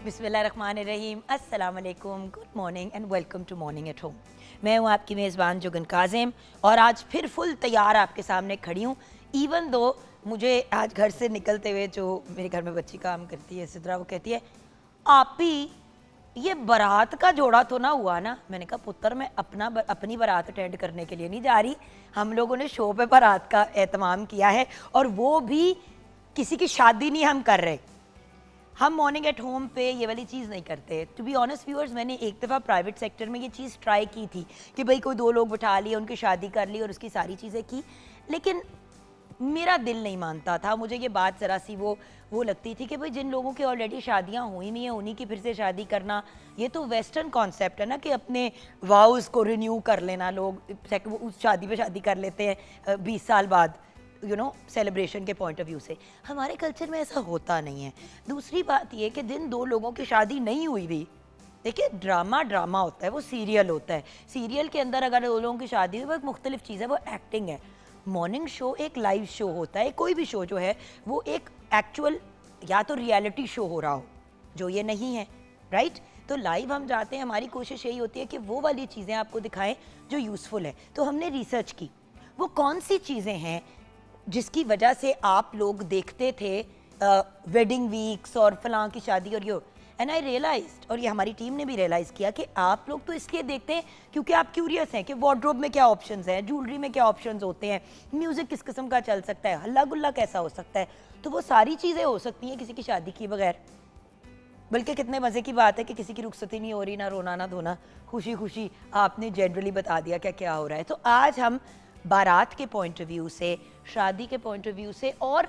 बिस्मिल्लाहिर्रहमानिर्रहीम, अस्सलाम वालेकुम, good morning and welcome to morning at home. मैं हूँ आपकी मेज़बान जुगन काजिम और आज फिर फुल तैयार आपके सामने खड़ी हूँ। इवन दो मुझे आज घर से निकलते हुए जो मेरे घर में बच्ची काम करती है सिद्रा, वो कहती है आप ही ये बारात का जोड़ा तो ना हुआ ना। मैंने कहा पुत्र मैं अपनी बारात अटेंड करने के लिए नहीं जा रही, हम लोगों ने शो पे बारात का एहतमाम किया है और वो भी किसी की शादी नहीं हम कर रहे। हम मॉर्निंग एट होम पे ये वाली चीज़ नहीं करते। टू बी ऑनेस्ट व्यूअर्स, मैंने एक दफ़ा प्राइवेट सेक्टर में ये चीज़ ट्राई की थी कि भाई कोई 2 लोग बिठा लिए, उनकी शादी कर ली और उसकी सारी चीज़ें की, लेकिन मेरा दिल नहीं मानता था। मुझे ये बात ज़रा सी वो लगती थी कि भाई जिन लोगों की ऑलरेडी शादियां हुई नहीं हैं उन्हीं की फिर से शादी करना, ये तो वेस्टर्न कॉन्सेप्ट है ना कि अपने वाउज़ को रिन्यू कर लेना। लोग उस शादी पे शादी कर लेते हैं 20 साल बाद, सेलिब्रेशन के पॉइंट ऑफ व्यू से। हमारे कल्चर में ऐसा होता नहीं है। दूसरी बात ये कि जिन 2 लोगों की शादी नहीं हुई थी, देखिए ड्रामा होता है, वो सीरियल होता है। सीरियल के अंदर अगर 2 लोगों की शादी हुई वो एक मुख्तलिफ चीज़ है, वो एक्टिंग है। मॉर्निंग शो एक लाइव शो होता है, कोई भी शो जो है वो एक एक्चुअल या तो रियलिटी शो हो रहा हो, जो ये नहीं है, राइट। तो लाइव हम जाते हैं, हमारी कोशिश यही होती है कि वो वाली चीज़ें आपको दिखाएं जो यूज़फुल है। तो हमने रिसर्च की वो कौन सी चीज़ें हैं जिसकी वजह से आप लोग देखते थे वेडिंग वीक्स और फलां की शादी और ये, एंड आई रियलाइज्ड, और ये हमारी टीम ने भी रियलाइज़ किया कि आप लोग तो इसलिए देखते हैं क्योंकि आप क्यूरियस हैं कि वार्डरोब में क्या ऑप्शंस हैं, ज्वेलरी में क्या ऑप्शंस होते हैं, म्यूज़िक किस किस्म का चल सकता है, हल्ला गुल्ला कैसा हो सकता है। तो वो सारी चीज़ें हो सकती हैं किसी की शादी की बगैर। बल्कि कितने मज़े की बात है कि किसी की रुखसती नहीं हो रही, ना रोना ना धोना, खुशी खुशी आपने जनरली बता दिया क्या क्या हो रहा है। तो आज हम बारात के पॉइंट ऑफ व्यू से, शादी के पॉइंट ऑफ व्यू से और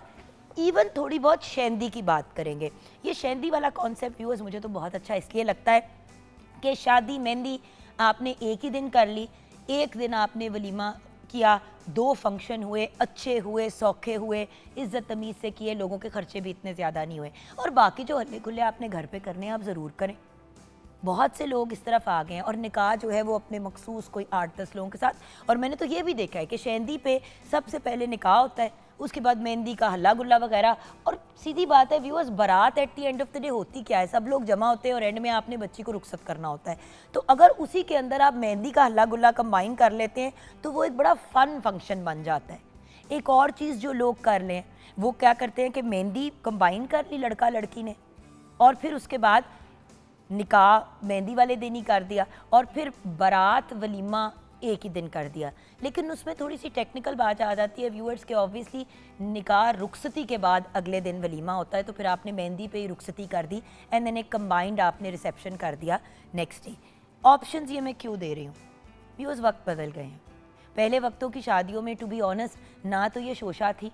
इवन थोड़ी बहुत शेंदी की बात करेंगे। ये शेंदी वाला कॉन्सेप्ट व्यूअर्स मुझे तो बहुत अच्छा इसलिए लगता है कि शादी मेहंदी आपने एक ही दिन कर ली, एक दिन आपने वलीमा किया, 2 फंक्शन हुए, अच्छे हुए, सौखे हुए, इज़्ज़त तमीज़ से किए, लोगों के खर्चे भी इतने ज़्यादा नहीं हुए, और बाकी जो हल्ले खुल्ले आपने घर पे करने हैं आप ज़रूर करें। बहुत से लोग इस तरफ आ गए हैं और निकाह जो है वो अपने मखसूस कोई 8-10 लोगों के साथ, और मैंने तो ये भी देखा है कि शेंदी पे सबसे पहले निकाह होता है, उसके बाद मेहंदी का हल्ला गुल्ला वगैरह, और सीधी बात है व्यूअर्स, बारात at the end of the day होती क्या है, सब लोग जमा होते हैं और एंड में आपने बच्ची को रुखसत करना होता है। तो अगर उसी के अंदर आप मेहंदी का हल्ला गुल्ला कंबाइन कर लेते हैं तो वो एक बड़ा फन फंक्शन बन जाता है। एक और चीज़ जो लोग कर लें वो क्या करते हैं कि मेहंदी कंबाइन कर ली लड़का लड़की ने, और फिर उसके बाद निकाह मेहंदी वाले दिन ही कर दिया, और फिर बारात वलीमा एक ही दिन कर दिया। लेकिन उसमें थोड़ी सी टेक्निकल बात आ जाती है व्यूअर्स के, ऑब्वियसली निकाह रुखसती के बाद अगले दिन वलीमा होता है, तो फिर आपने मेहंदी पे ही रुखसती कर दी एंड देन एक कंबाइंड आपने रिसेप्शन कर दिया नेक्स्ट डे। ऑप्शंस ये मैं क्यों दे रही हूँ व्यूअर्स, वक्त बदल गए हैं। पहले वक्तों की शादियों में टू बी ऑनेस्ट ना तो ये शोशा थी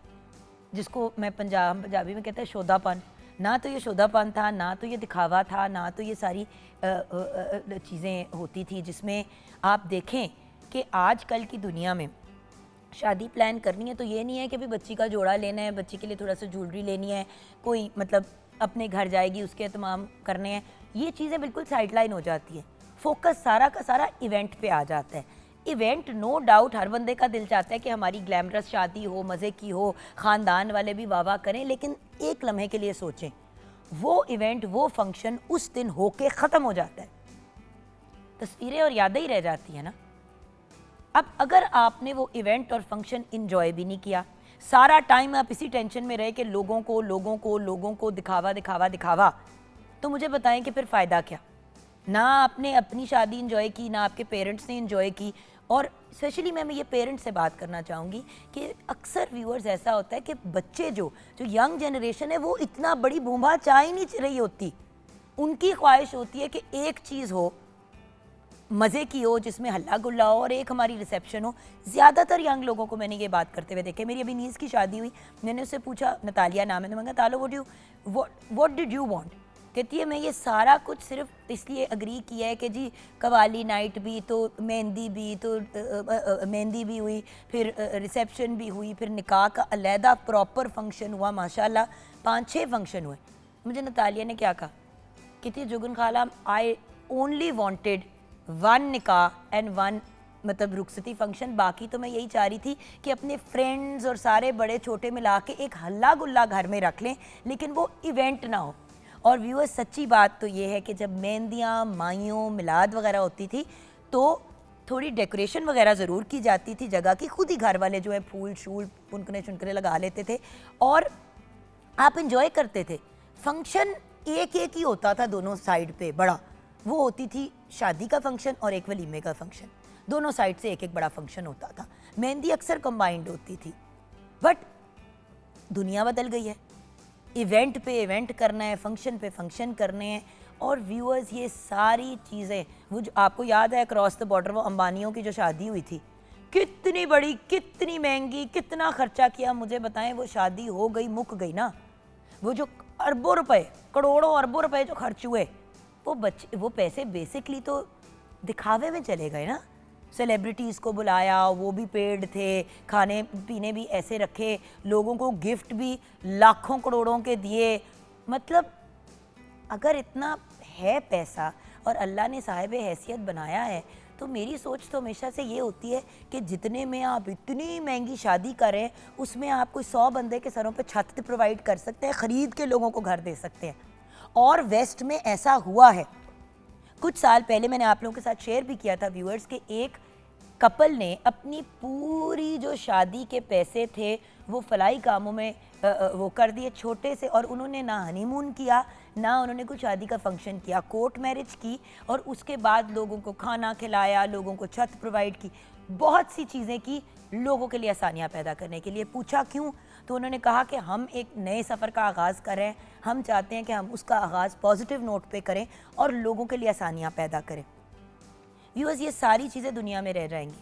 जिसको मैं पंजाबी में कहते हैं शोधापन, ना तो ये शोधापन था, ना तो ये दिखावा था, ना तो ये सारी चीज़ें होती थी जिसमें आप देखें कि आजकल की दुनिया में शादी प्लान करनी है तो ये नहीं है कि भाई बच्ची का जोड़ा लेना है, बच्ची के लिए थोड़ा सा ज्वेलरी लेनी है, कोई मतलब अपने घर जाएगी उसके तमाम करने हैं, ये चीज़ें बिल्कुल साइडलाइन हो जाती है। फोकस सारा का सारा इवेंट पे आ जाता है। इवेंट नो डाउट हर बंदे का दिल चाहता है कि हमारी ग्लैमरस शादी हो, मज़े की हो, ख़ानदान वाले भी वाह वाह करें, लेकिन एक लम्हे के लिए सोचें, वो इवेंट वो फंक्शन उस दिन होके ख़त्म हो जाता है, तस्वीरें और यादें ही रह जाती हैं ना। अब अगर आपने वो इवेंट और फंक्शन इंजॉय भी नहीं किया, सारा टाइम आप इसी टेंशन में रहे कि लोगों को दिखावा दिखावा दिखावा, तो मुझे बताएं कि फिर फ़ायदा क्या। ना आपने अपनी शादी इंजॉय की, ना आपके पेरेंट्स ने इंजॉय की। और स्पेशली मैं ये पेरेंट्स से बात करना चाहूँगी कि अक्सर व्यूअर्स ऐसा होता है कि बच्चे जो यंग जनरेशन है वो इतना बड़ी बूंबा चाह ही नहीं रही होती, उनकी ख्वाहिश होती है कि एक चीज़ हो मज़े की हो जिसमें हल्ला गुल्ला हो और एक हमारी रिसेप्शन हो। ज़्यादातर यंग लोगों को मैंने ये बात करते हुए देखे। मेरी अभी नीज़ की शादी हुई, मैंने उससे पूछा, नतालिया नाम है, तो मैंने कहा तालो व्हाट डिड यू वांट। कहती है मैं ये सारा कुछ सिर्फ इसलिए अग्री किया है कि जी कवाली नाइट भी तो मेहंदी भी हुई, फिर रिसेप्शन भी हुई, फिर निकाह का अलहदा प्रॉपर फंक्शन हुआ, माशाल्लाह 5-6 फंक्शन हुए। मुझे नतालिया ने क्या कहा, कहती है जुगन खाला आई ओनली वांटेड 1 निकाह एंड 1 मतलब रुखसती फंक्शन, बाकी तो मैं यही चाह रही थी कि अपने फ्रेंड्स और सारे बड़े छोटे मिला के एक हल्ला गुल्ला घर में रख लें, लेकिन वो इवेंट ना हो। और व्यूअर्स सच्ची बात तो ये है कि जब मेहंदियाँ, माइयों, मिलाद वगैरह होती थी तो थोड़ी डेकोरेशन वगैरह ज़रूर की जाती थी जगह की, खुद ही घर वाले जो है फूल शूल पुनकने शुनकने लगा लेते थे और आप इंजॉय करते थे। फंक्शन एक एक ही होता था दोनों साइड पे बड़ा, वो होती थी शादी का फंक्शन और एक वलीमे का फंक्शन, दोनों साइड से एक एक बड़ा फंक्शन होता था। मेहंदी अक्सर कंबाइंड होती थी, बट दुनिया बदल गई है, इवेंट पे इवेंट करना है, फंक्शन पे फंक्शन करने हैं। और व्यूअर्स ये सारी चीज़ें, वो जो आपको याद है क्रॉस द बॉर्डर वो अंबानियों की जो शादी हुई थी, कितनी बड़ी, कितनी महंगी, कितना खर्चा किया, मुझे बताएं वो शादी हो गई, मुक गई ना। वो जो अरबों रुपए, करोड़ों अरबों रुपए जो खर्च हुए, वो पैसे बेसिकली तो दिखावे में चले गए ना। सेलिब्रिटीज़ को बुलाया, वो भी पेड थे, खाने पीने भी ऐसे रखे, लोगों को गिफ्ट भी लाखों करोड़ों के दिए। मतलब अगर इतना है पैसा और अल्लाह ने साहिब हैसियत बनाया है, तो मेरी सोच तो हमेशा से ये होती है कि जितने में आप इतनी महंगी शादी करें उसमें आप कोई 100 बंदे के सरों पे छत प्रोवाइड कर सकते हैं, ख़रीद के लोगों को घर दे सकते हैं। और वेस्ट में ऐसा हुआ है, कुछ साल पहले मैंने आप लोगों के साथ शेयर भी किया था व्यूअर्स के एक कपल ने अपनी पूरी जो शादी के पैसे थे वो फलाई कामों में वो कर दिए छोटे से, और उन्होंने ना हनीमून किया ना उन्होंने कुछ शादी का फंक्शन किया, कोर्ट मैरिज की और उसके बाद लोगों को खाना खिलाया, लोगों को छत प्रोवाइड की, बहुत सी चीज़ें की लोगों के लिए आसानियाँ पैदा करने के लिए। पूछा क्यों, तो उन्होंने कहा कि हम एक नए सफ़र का आगाज़ कर रहे हैं, हम चाहते हैं कि हम उसका आगाज़ पॉजिटिव नोट पे करें और लोगों के लिए आसानियाँ पैदा करें। व्यूअर्स ये सारी चीज़ें दुनिया में रह जाएंगी,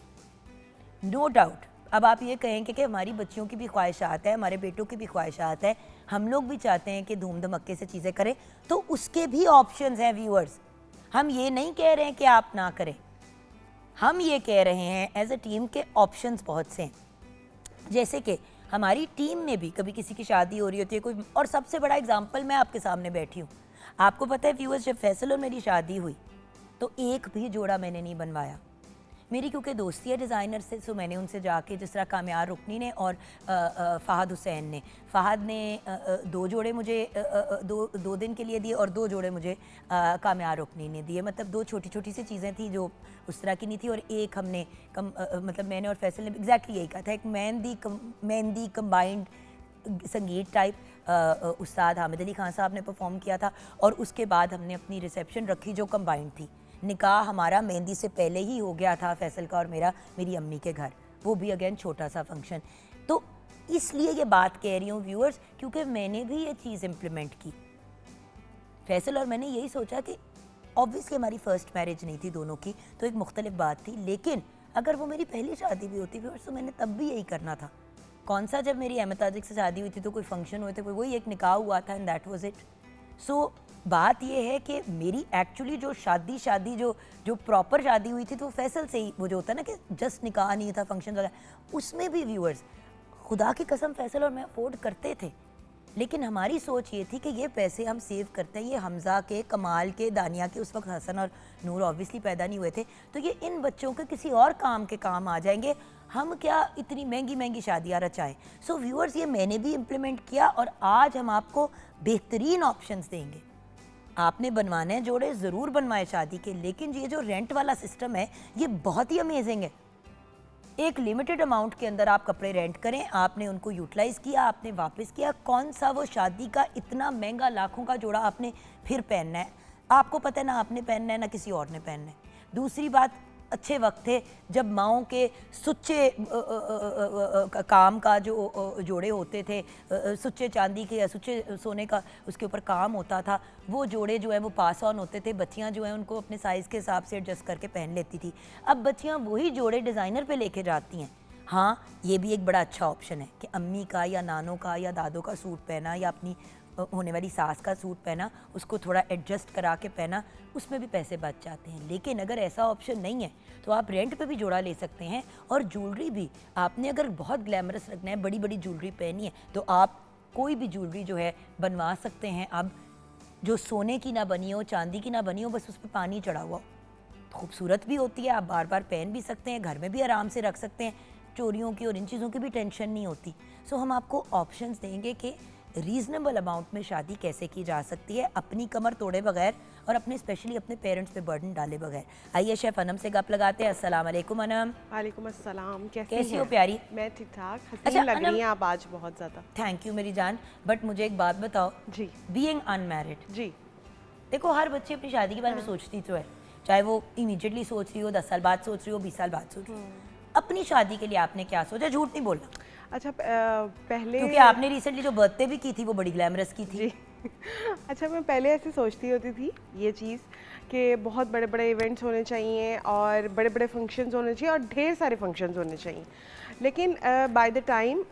नो डाउट। अब आप ये कहेंगे कि हमारी बच्चियों की भी ख्वाहिशात है, हमारे बेटों की भी ख्वाहिशात है, हम लोग भी चाहते हैं कि धूम धमक्के से चीज़ें करें, तो उसके भी ऑप्शंस हैं व्यूअर्स। हम ये नहीं कह रहे हैं कि आप ना करें, हम ये कह रहे हैं एज अ टीम के ऑप्शंस बहुत से हैं। जैसे कि हमारी टीम में भी कभी किसी की शादी हो रही होती है कोई, और सबसे बड़ा एग्जाम्पल मैं आपके सामने बैठी हूँ। आपको पता है व्यूअर्स, जब फैसल और मेरी शादी हुई तो एक भी जोड़ा मैंने नहीं बनवाया। मेरी क्योंकि दोस्ती है डिज़ाइनर से, सो मैंने उनसे जाके, जिस तरह कामयार रुकनी ने और फ़हद हुसैन ने, फ़हद ने 2 जोड़े मुझे दो दिन के लिए दिए और 2 जोड़े मुझे कामयार रुकनी ने दिए। मतलब 2 छोटी छोटी सी चीज़ें थी जो उस तरह की नहीं थी, और एक हमने मतलब मैंने और फैसल ने एग्जैक्टली यही कहा था, एक मेहंदी कंबाइंड संगीत टाइप उस्ताद हामिद अली खान साहब ने परफॉर्म किया था, और उसके बाद हमने अपनी रिसेप्शन रखी जो कंबाइंड थी। निकाह हमारा मेहंदी से पहले ही हो गया था फैसल का और मेरा, मेरी अम्मी के घर, वो भी अगेन छोटा सा फंक्शन। तो इसलिए ये बात कह रही हूँ व्यूअर्स, क्योंकि मैंने भी ये चीज़ इम्प्लीमेंट की। फैसल और मैंने यही सोचा कि ऑब्वियसली हमारी फ़र्स्ट मैरिज नहीं थी दोनों की, तो एक मुख्तलिफ बात थी, लेकिन अगर वो मेरी पहली शादी भी होती व्यूअर्स तो मैंने तब भी यही करना था। कौन सा, जब मेरी अहमद ताजिक से शादी हुई थी तो कोई फंक्शन हुए थे, कोई वही एक निकाह हुआ था, एंड दैट वाज इट। सो बात यह है कि मेरी एक्चुअली जो शादी जो प्रॉपर शादी हुई थी तो फैसल से ही, वो जो होता है ना कि जस्ट निकाह नहीं था, फंक्शन वगैरह, उसमें भी व्यूअर्स खुदा की कसम फैसल और मैं अफोर्ड करते थे, लेकिन हमारी सोच ये थी कि ये पैसे हम सेव करते हैं, ये हमज़ा के, कमाल के, दानिया के, उस वक्त हसन और नूर ऑब्वियसली पैदा नहीं हुए थे, तो ये इन बच्चों के किसी और काम के काम आ जाएंगे, हम क्या इतनी महंगी महंगी शादियाँ रचाएं। सो व्यूअर्स ये मैंने भी इम्प्लीमेंट किया और आज हम आपको बेहतरीन ऑप्शंस देंगे। आपने बनवाने हैं जोड़े, ज़रूर बनवाएं शादी के, लेकिन ये जो रेंट वाला सिस्टम है ये बहुत ही अमेजिंग है। एक लिमिटेड अमाउंट के अंदर आप कपड़े रेंट करें, आपने उनको यूटिलाइज़ किया, आपने वापस किया, कौन सा वो शादी का इतना महंगा लाखों का जोड़ा आपने फिर पहनना है, आपको पता है ना आपने पहनना है ना किसी और ने पहनना है। दूसरी बात, अच्छे वक्त थे जब माओं के सुच्चे काम का जो जोड़े होते थे, सुच्चे चांदी के या सुच्चे सोने का उसके ऊपर काम होता था, वो जोड़े जो है वो पास ऑन होते थे, बच्चियां जो है उनको अपने साइज़ के हिसाब से एडजस्ट करके पहन लेती थी। अब बच्चियां वही जोड़े डिज़ाइनर पे लेके जाती हैं। हाँ, ये भी एक बड़ा अच्छा ऑप्शन है कि अम्मी का या नानों का या दादों का सूट पहना या अपनी होने वाली सास का सूट पहना, उसको थोड़ा एडजस्ट करा के पहना, उसमें भी पैसे बच जाते हैं। लेकिन अगर ऐसा ऑप्शन नहीं है तो आप रेंट पे भी जोड़ा ले सकते हैं। और ज्वेलरी भी आपने अगर बहुत ग्लैमरस रखना है, बड़ी बड़ी ज्वेलरी पहनी है, तो आप कोई भी ज्वेलरी जो है बनवा सकते हैं। अब जो सोने की ना बनी हो, चांदी की ना बनी हो, बस उस पर पानी चढ़ा हुआ हो, खूबसूरत भी होती है, आप बार बार पहन भी सकते हैं, घर में भी आराम से रख सकते हैं, चोरियों की और इन चीज़ों की भी टेंशन नहीं होती। सो हम आपको ऑप्शंस देंगे कि रीजनेबल अमाउंट में शादी कैसे की जा सकती है अपनी कमर तोड़े बगैर और अपने स्पेशली अपने पेरेंट्स पे बर्डन डाले बगैर। आइए शेफ अनम से गप लगाते हैं। अस्सलाम वालेकुम अनम। वालेकुम अस्सलाम। कैसी हो प्यारी? मैं ठीक ठाक। अच्छा, हसीन लग अनम, रही हैं आप आज बहुत ज़्यादा। थैंक यू मेरी जान। बट मुझे एक बात बताओ जी बीइंग अनमैरिड, जी देखो हर बच्चे अपनी शादी के बारे में सोचती तो है, चाहे वो इमीडिएटली सोच रही हो, 10 साल बाद सोच रही हो, 20 साल बाद सोच रही हो। अपनी शादी के लिए आपने क्या सोचा? झूठ नहीं बोलना, अच्छा पहले क्योंकि आपने रिसेंटली जो बर्थडे भी की थी वो बड़ी ग्लैमरस की थी। जी अच्छा मैं पहले ऐसे सोचती होती थी ये चीज़ कि बहुत बड़े बड़े इवेंट्स होने चाहिए और बड़े बड़े फंक्शंस होने चाहिए और ढेर सारे फंक्शंस होने चाहिए। लेकिन बाय द टाइम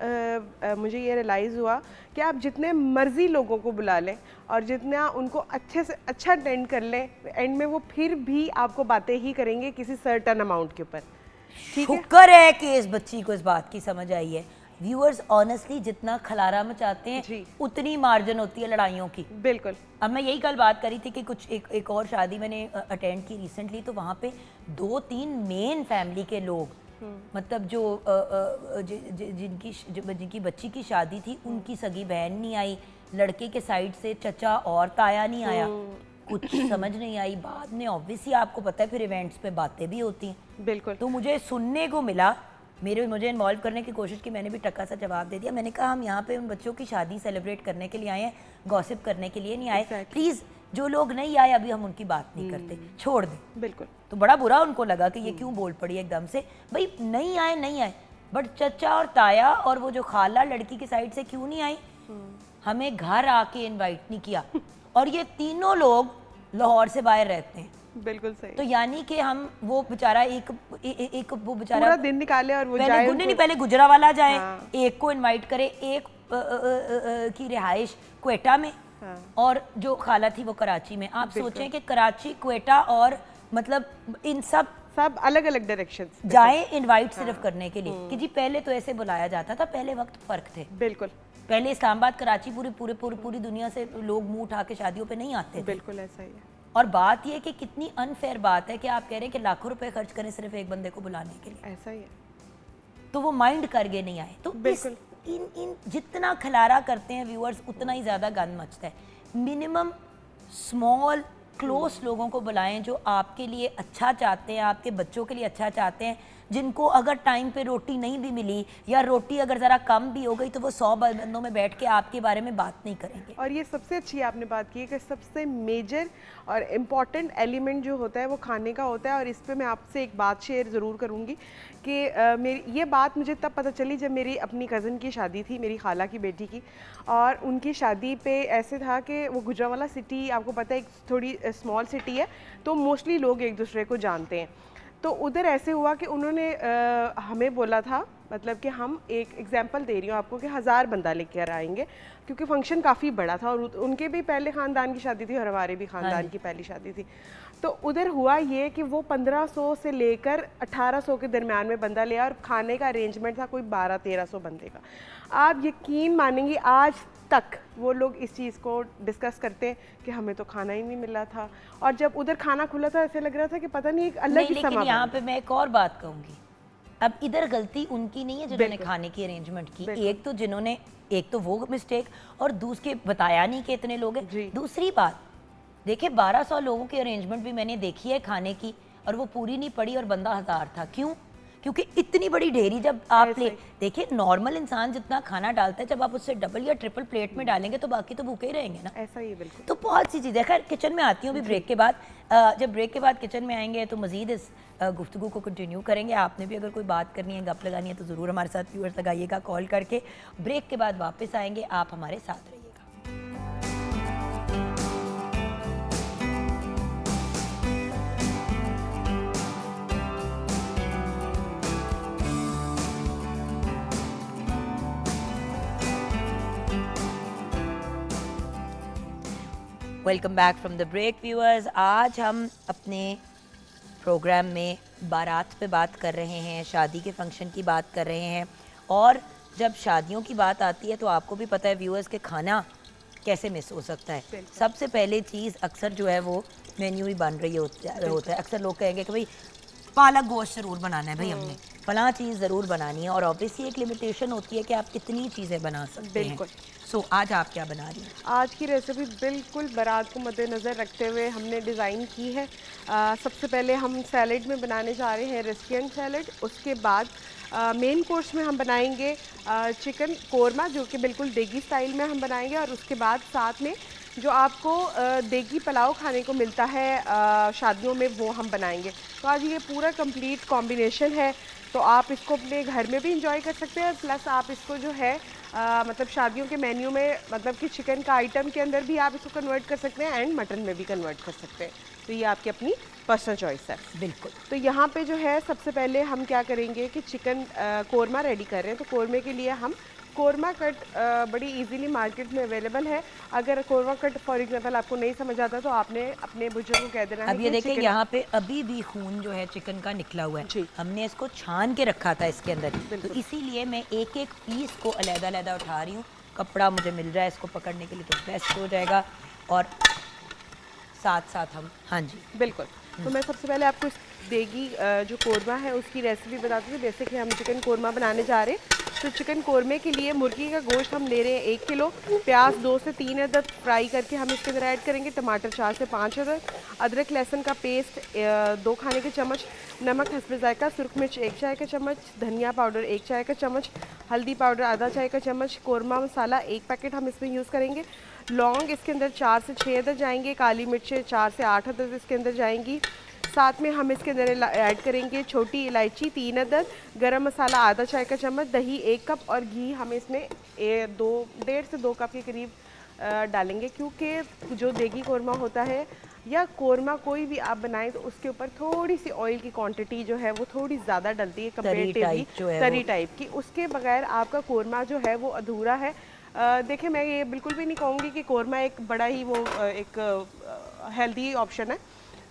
मुझे ये रियलाइज़ हुआ कि आप जितने मर्ज़ी लोगों को बुला लें और जितना उनको अच्छे से अच्छा अटेंड कर लें, एंड में वो फिर भी आपको बातें ही करेंगे किसी सर्टन अमाउंट के ऊपर। ठीक है, शुक्र है कि इस बच्ची को इस बात की समझ आई है। व्यूअर्स ऑनेस्टली जितना खलारा मचाते हैं जी। उतनी मार्जिन होती है लड़ाइयों की। बिल्कुल। अब मैं यही कल बात करी थी कि कुछ एक और शादी मैंने अटेंड की रिसेंटली, तो वहाँ पे 2-3 मेन फैमिली के लोग, मतलब जो जिनकी बच्ची की शादी थी उनकी सगी बहन नहीं आई, लड़के के साइड से चचा और ताया नहीं आया, कुछ समझ नहीं आई। बाद में ऑब्वियसली आपको पता है फिर इवेंट्स पे बातें भी होती हैं। बिल्कुल। तो मुझे सुनने को मिला, मुझे इन्वॉल्व करने की कोशिश की, मैंने भी टक्का सा जवाब दे दिया। मैंने कहा हम यहाँ पे उन बच्चों की शादी सेलिब्रेट करने के लिए आए हैं, गॉसिप करने के लिए नहीं आए। Exactly. प्लीज़ जो लोग नहीं आए अभी हम उनकी बात नहीं करते, छोड़ दें। बिल्कुल। तो बड़ा बुरा उनको लगा कि ये क्यों बोल पड़ी एकदम से। भाई नहीं आए, बट चचा और ताया और वो जो खाला लड़की की साइड से क्यों नहीं आई, हमें घर आके इनवाइट नहीं किया। और ये तीनों लोग लाहौर से बाहर रहते हैं। बिल्कुल सही। तो यानी कि हम वो बेचारा एक वो बेचारा पूरा दिन निकाले और वो पहले नहीं पहले गुजरावाला जाए, हाँ। एक को इनवाइट करे, एक की रिहाइश क्वेटा में, हाँ। और जो खाला थी वो कराची में। आप सोचें कि कराची, क्वेटा और मतलब इन सब अलग अलग डायरेक्शंस जाए इनवाइट सिर्फ करने के लिए कि जी पहले तो ऐसे बुलाया जाता था, पहले वक्त फर्क थे। बिल्कुल। पहले इस्लामाबाद, कराची, पूरी दुनिया से लोग मुंह उठा के शादियों पे नहीं आते थे। बिल्कुल ऐसा ही है। और बात ये कि कितनी अनफेयर बात है कि आप कह रहे हैं कि लाखों रुपए खर्च करें सिर्फ एक बंदे को बुलाने के लिए, ऐसा ही है। तो वो माइंड करके नहीं आए। तो बिल्कुल। इन जितना खलारा करते हैं व्यूअर्स उतना ही ज़्यादा गंद मचता है। मिनिमम स्मॉल क्लोज लोगों को बुलाएं जो आपके लिए अच्छा चाहते हैं, आपके बच्चों के लिए अच्छा चाहते हैं, जिनको अगर टाइम पे रोटी नहीं भी मिली या रोटी अगर ज़रा कम भी हो गई तो वो 100 बंदों में बैठ के आपके बारे में बात नहीं करेंगे। और ये सबसे अच्छी आपने बात की है कि सबसे मेजर और इम्पॉर्टेंट एलिमेंट जो होता है वो खाने का होता है। और इस पे मैं आपसे एक बात शेयर ज़रूर करूँगी कि मेरी ये बात मुझे तब पता चली जब मेरी अपनी कज़न की शादी थी, मेरी खाला की बेटी की। और उनकी शादी पे ऐसे था कि वो गुजरावाला सिटी, आपको पता है एक थोड़ी स्मॉल सिटी है, तो मोस्टली लोग एक दूसरे को जानते हैं। तो उधर ऐसे हुआ कि उन्होंने हमें बोला था, मतलब कि हम एक एग्जांपल दे रही हूँ आपको कि 1000 बंदा लेकर आएंगे, क्योंकि फंक्शन काफ़ी बड़ा था और उनके भी पहले ख़ानदान की शादी थी और हमारे भी ख़ानदान की पहली शादी थी। तो उधर हुआ ये कि वो 1500 से लेकर 1800 के दरमियान में बंदा लिया और खाने का अरेंजमेंट था कोई 1200-1300 बंदे का। आप यकीन मानेंगी आज तक वो लोग इस चीज़ को डिस्कस करते हैं कि हमें तो खाना ही नहीं मिला था। और जब उधर खाना खुला था ऐसे लग रहा था कि पता नहीं एक अलग ही समा। लेकिन यहाँ पे मैं एक और बात कहूँगी, अब इधर गलती उनकी नहीं है जिन्होंने खाने की अरेंजमेंट की, एक तो वो मिस्टेक, और दूसरे बताया नहीं कि इतने लोग हैं। दूसरी बात देखिए 1200 लोगों की अरेंजमेंट भी मैंने देखी है खाने की, और वो पूरी नहीं पड़ी और बंदा 1000 था। क्यों? क्योंकि इतनी बड़ी ढेरी जब आप देखिए नॉर्मल इंसान जितना खाना डालता है, जब आप उससे डबल या ट्रिपल प्लेट में डालेंगे तो बाकी तो भूखे ही रहेंगे ना। ऐसा ही है बिल्कुल। तो बहुत सी चीज़ें, खैर किचन में आती हूँ अभी ब्रेक के बाद। जब ब्रेक के बाद किचन में आएंगे तो मज़ीद इस गुफ्तगू को कंटिन्यू करेंगे। आपने भी अगर कोई बात करनी है, गप लगानी है, तो ज़रूर हमारे साथ व्यूअर्स लगाइएगा कॉल करके। ब्रेक के बाद वापस आएंगे, आप हमारे साथ रहिएगा। Welcome back from the break viewers. आज हम अपने प्रोग्राम में बारात पे बात कर रहे हैं, शादी के फंक्शन की बात कर रहे हैं। और जब शादियों की बात आती है तो आपको भी पता है व्यूअर्स के खाना कैसे मिस हो सकता है। सबसे पहले चीज़ अक्सर जो है वो मेन्यू ही बन रही होता है। अक्सर लोग कहेंगे कि भाई पालक गोश्त जरूर बनाना है भाई हमने, फलां चीज़ ज़रूर बनानी है, और ऑब्वियसली एक लिमिटेशन होती है कि आप कितनी चीज़ें बना सकते हैं। बिल्कुल। सो आज आप क्या बना रही हैं? आज की रेसिपी बिल्कुल बारात को मद्देनज़र रखते हुए हमने डिज़ाइन की है। सबसे पहले हम सैलड में बनाने जा रहे हैं रेस्टोरेंट सैलड। उसके बाद मेन कोर्स में हम बनाएंगे चिकन कोरमा, जो कि बिल्कुल देगी स्टाइल में हम बनाएंगे। और उसके बाद साथ में जो आपको देगी पुलाव खाने को मिलता है शादियों में, वो हम बनाएंगे। तो आज ये पूरा कंप्लीट कॉम्बिनेशन है, तो आप इसको अपने घर में भी इंजॉय कर सकते हैं, प्लस आप इसको जो है मतलब शादियों के मेन्यू में, मतलब कि चिकन का आइटम के अंदर भी आप इसको कन्वर्ट कर सकते हैं एंड मटन में भी कन्वर्ट कर सकते हैं। तो ये आपकी अपनी पर्सनल चॉइस है। बिल्कुल। तो यहाँ पे जो है सबसे पहले हम क्या करेंगे कि चिकन कोरमा रेडी कर रहे हैं। तो कोरमे के लिए हम कोरमा कट बड़ी इजीली मार्केट में अवेलेबल है। अगर कोरमा कट फॉर एग्जांपल आपको नहीं समझ आता तो आपने अपने बुजुर्ग को कह देना है। अब ये देखिए यहाँ पे अभी भी खून जो है चिकन का निकला हुआ है, हमने इसको छान के रखा था इसके अंदर, तो इसीलिए मैं एक एक पीस को अलग-अलग उठा रही हूँ। कपड़ा मुझे मिल रहा है इसको पकड़ने के लिए तो बेस्ट हो जाएगा, और साथ साथ हम, हाँ जी बिल्कुल। तो मैं सबसे पहले आपको इस देगी जो कोरमा है उसकी रेसिपी बताती हूँ। जैसे कि हम चिकन कोरमा बनाने जा रहे हैं, तो चिकन कोरमे के लिए मुर्गी का गोश्त हम ले रहे हैं 1 किलो। प्याज 2 से 3 अदद फ्राई करके हम इसके अंदर ऐड करेंगे। टमाटर 4 से 5 अदद, अदरक लहसुन का पेस्ट 2 खाने के चम्मच, नमक हस्बे जायका, सुरख मिर्च 1 चाय का चम्मच, धनिया पाउडर 1 चाय का चम्मच, हल्दी पाउडर आधा चाय का चम्मच, कोरमा मसाला 1 पैकेट हम इसमें यूज़ करेंगे। लौंग इसके अंदर 4 से 6 अदद जाएंगे, काली मिर्चें 4 से 8 अदद इसके अंदर जाएंगी। साथ में हम इसके अंदर ऐड करेंगे छोटी इलायची 3 अदद, गरम मसाला आधा चाय का चम्मच, दही 1 कप और घी हम इसमें 1.5 से 2 कप के करीब डालेंगे। क्योंकि जो देगी कोरमा होता है या कोरमा कोई भी आप बनाएं तो उसके ऊपर थोड़ी सी ऑयल की क्वांटिटी जो है वो थोड़ी ज़्यादा डलती है कंपेरेटिवली तरी टाइप की। उसके बगैर आपका कोरमा जो है वो अधूरा है। देखिए मैं ये बिल्कुल भी नहीं कहूँगी कि कोरमा एक बड़ा ही वो एक हेल्दी ऑप्शन है,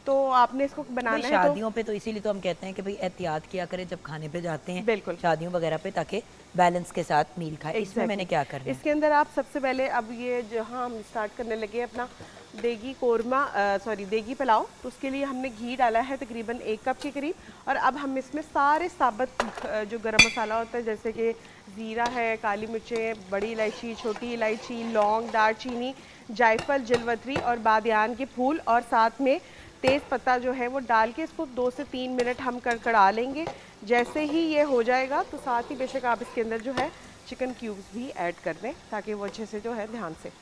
तो आपने इसको बनाना है शादियों पे, तो इसीलिए तो हम कहते हैं कि भाई एहतियात किया करें जब खाने पे जाते हैं, बिल्कुल शादियों वगैरह पे, ताकि बैलेंस के साथ मील खाए। इसमें मैंने क्या करना है? इसके अंदर आप सबसे पहले अब ये जहाँ हम स्टार्ट करने लगे अपना देगी कोरमा देगी पुलाव, तो उसके लिए हमने घी डाला है तकरीबन 1 कप के करीब। और अब हम इसमें सारे साबुत जो गरम मसाला होता है, जैसे कि ज़ीरा है, काली मिर्चें, बड़ी इलायची, छोटी इलायची, लौंग, दालचीनी, जायफल, जलवतरी और बादियान के फूल, और साथ में तेज़ पत्ता जो है वो डाल के इसको 2 से 3 मिनट हम कड़कड़ा लेंगे। जैसे ही ये हो जाएगा तो साथ ही बेशक आप इसके अंदर जो है चिकन क्यूब्स भी ऐड कर दें, ताकि वो अच्छे से जो है ध्यान से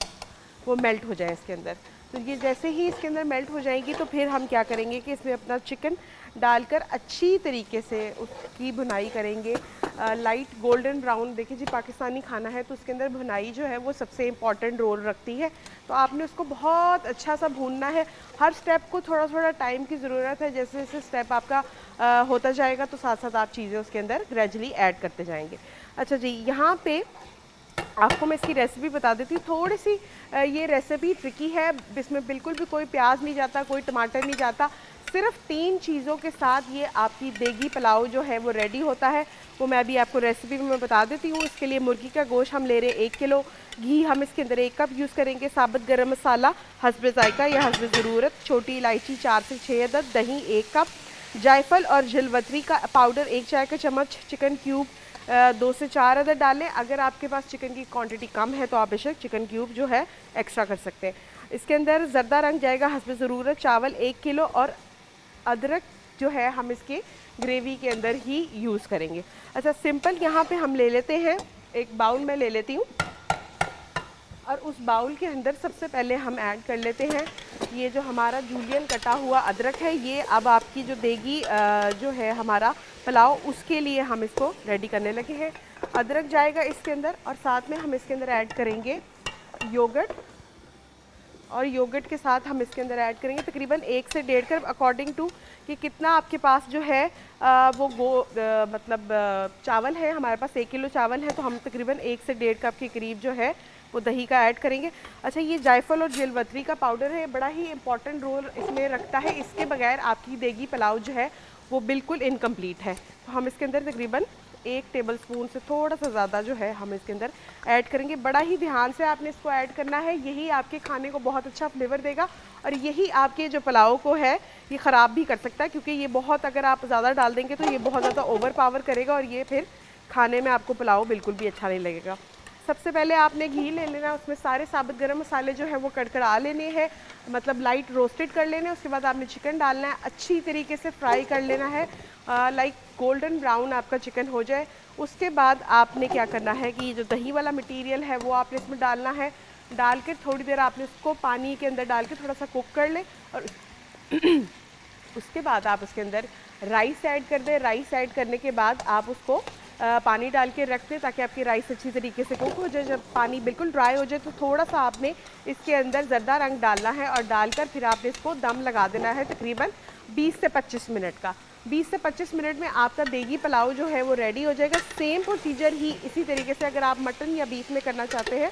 वो मेल्ट हो जाए इसके अंदर। तो ये जैसे ही इसके अंदर मेल्ट हो जाएगी तो फिर हम क्या करेंगे कि इसमें अपना चिकन डालकर अच्छी तरीके से उसकी भुनाई करेंगे, लाइट गोल्डन ब्राउन। देखिए जी, पाकिस्तानी खाना है तो उसके अंदर भुनाई जो है वो सबसे इम्पॉर्टेंट रोल रखती है, तो आपने उसको बहुत अच्छा सा भूनना है। हर स्टेप को थोड़ा थोड़ा टाइम की ज़रूरत है, जैसे जैसे स्टेप आपका होता जाएगा तो साथ साथ आप चीज़ें उसके अंदर ग्रेजुअली ऐड करते जाएंगे। अच्छा जी, यहाँ पे आपको मैं इसकी रेसिपी बता देती हूँ। थोड़ी सी ये रेसिपी ट्रिकी है, इसमें बिल्कुल भी कोई प्याज नहीं जाता, कोई टमाटर नहीं जाता, सिर्फ 3 चीज़ों के साथ ये आपकी देगी पुलाव जो है वो रेडी होता है। वो मैं अभी आपको रेसिपी में बता देती हूँ। इसके लिए मुर्गी का गोश्त हम ले रहे हैं 1 किलो, घी हम इसके अंदर 1 कप यूज़ करेंगे, साबुत गरम मसाला हस्बे जायका या हस्बे ज़रूरत, छोटी इलायची 4 से 6 अदद, दही 1 कप, जायफल और जलवतरी का पाउडर 1 चाय का चम्मच, चिकन क्यूब 2 से 4 अदद डालें। अगर आपके पास चिकन की क्वांटिटी कम है तो आप बेशक चिकन क्यूब जो है एक्स्ट्रा कर सकते हैं। इसके अंदर ज़र्दा रंग जाएगा हस्बे ज़रूरत, चावल 1 किलो और अदरक जो है हम इसके ग्रेवी के अंदर ही यूज़ करेंगे। अच्छा, सिंपल यहाँ पे हम ले लेते हैं, एक बाउल में ले लेती हूँ और उस बाउल के अंदर सबसे पहले हम ऐड कर लेते हैं ये जो हमारा जूलियन कटा हुआ अदरक है। ये अब आपकी जो देगी जो है हमारा पुलाव, उसके लिए हम इसको रेडी करने लगे हैं। अदरक जाएगा इसके अंदर और साथ में हम इसके अंदर ऐड करेंगे योगर्ट, और योगर्ट के साथ हम इसके अंदर ऐड करेंगे तकरीबन 1 से 1.5 कप, अकॉर्डिंग टू कि कितना आपके पास जो है चावल है। हमारे पास 1 किलो चावल है तो हम तकरीबन 1 से 1.5 कप के करीब जो है वो दही का ऐड करेंगे। अच्छा, ये जायफल और जलवतरी का पाउडर है, बड़ा ही इंपॉर्टेंट रोल इसमें रखता है। इसके बगैर आपकी देगी पुलाव जो है वो बिल्कुल इनकम्प्लीट है। तो हम इसके अंदर तकरीबन 1 टेबलस्पून से थोड़ा सा ज़्यादा जो है हम इसके अंदर ऐड करेंगे। बड़ा ही ध्यान से आपने इसको ऐड करना है, यही आपके खाने को बहुत अच्छा फ्लेवर देगा और यही आपके जो पुलाव को है ये ख़राब भी कर सकता है, क्योंकि ये बहुत, अगर आप ज़्यादा डाल देंगे तो ये बहुत ज़्यादा ओवर पावर करेगा और ये फिर खाने में आपको पुलाव बिल्कुल भी अच्छा नहीं लगेगा। सबसे पहले आपने घी ले लेना, उसमें सारे साबुत गरम मसाले जो है वो कड़कड़ा लेने हैं, मतलब लाइट रोस्टेड कर लेने हैं। उसके बाद आपने चिकन डालना है, अच्छी तरीके से फ्राई कर लेना है, लाइक गोल्डन ब्राउन आपका चिकन हो जाए। उसके बाद आपने क्या करना है कि जो दही वाला मटेरियल है वो आपने इसमें डालना है, डाल कर थोड़ी देर आपने उसको पानी के अंदर डाल के थोड़ा सा कुक कर लें और उसके बाद आप उसके अंदर राइस ऐड कर दें। राइस ऐड करने के बाद आप उसको पानी डाल के रख दें ताकि आपकी राइस अच्छी तरीके से कुक हो जाए। जब पानी बिल्कुल ड्राई हो जाए तो थोड़ा सा आपने इसके अंदर ज़र्दा रंग डालना है और डालकर फिर आपने इसको दम लगा देना है तकरीबन 20 से 25 मिनट का। 20 से 25 मिनट में आपका देगी पुलाव जो है वो रेडी हो जाएगा। सेम प्रोसीजर ही इसी तरीके से अगर आप मटन या बीफ में करना चाहते हैं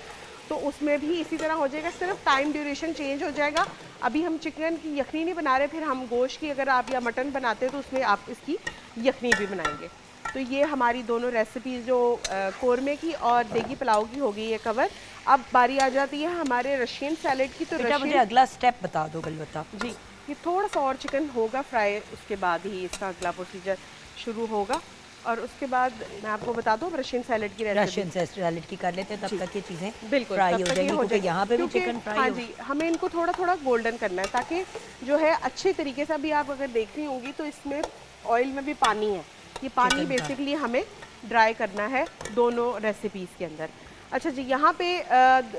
तो उसमें भी इसी तरह हो जाएगा, सिर्फ टाइम ड्यूरेशन चेंज हो जाएगा। अभी हम चिकन की यखनी नहीं बना रहे, फिर हम गोश्त की अगर आप या मटन बनाते हैं तो उसमें आप इसकी यखनी भी बनाएंगे। तो ये हमारी दोनों रेसिपीज़ जो कोरमे की और देगी पुलाव की हो गई है कवर। अब बारी आ जाती है हमारे रशियन सैलेड की। तो मुझे अगला स्टेप बता दो गलबता जी, ये थोड़ा सा और चिकन होगा फ्राई, उसके बाद ही इसका अगला प्रोसीजर शुरू होगा। और उसके बाद मैं आपको बता दूं रशियन सैलेड की रेसिपी। रशियन सैलेड की कर लेते हैं, तब तक ये चीज़ें बिल्कुल फ्राई हो जाएंगी, क्योंकि यहाँ पे भी क्योंकि चिकन फ्राई हाँ हो। जी, हमें इनको थोड़ा थोड़ा गोल्डन करना है ताकि जो है अच्छे तरीके से, अभी आप अगर देख रही होंगी तो इसमें ऑयल में भी पानी है, ये पानी बेसिकली हमें ड्राई करना है दोनों रेसिपीज़ के अंदर। अच्छा जी, यहाँ पे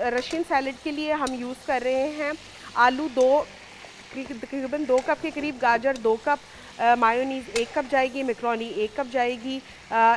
रशियन सैलेड के लिए हम यूज़ कर रहे हैं आलू तकरीबन 2 कप के करीब, गाजर 2 कप, मायोनीज़ 1 कप जाएगी, मैक्रोनी 1 कप जाएगी,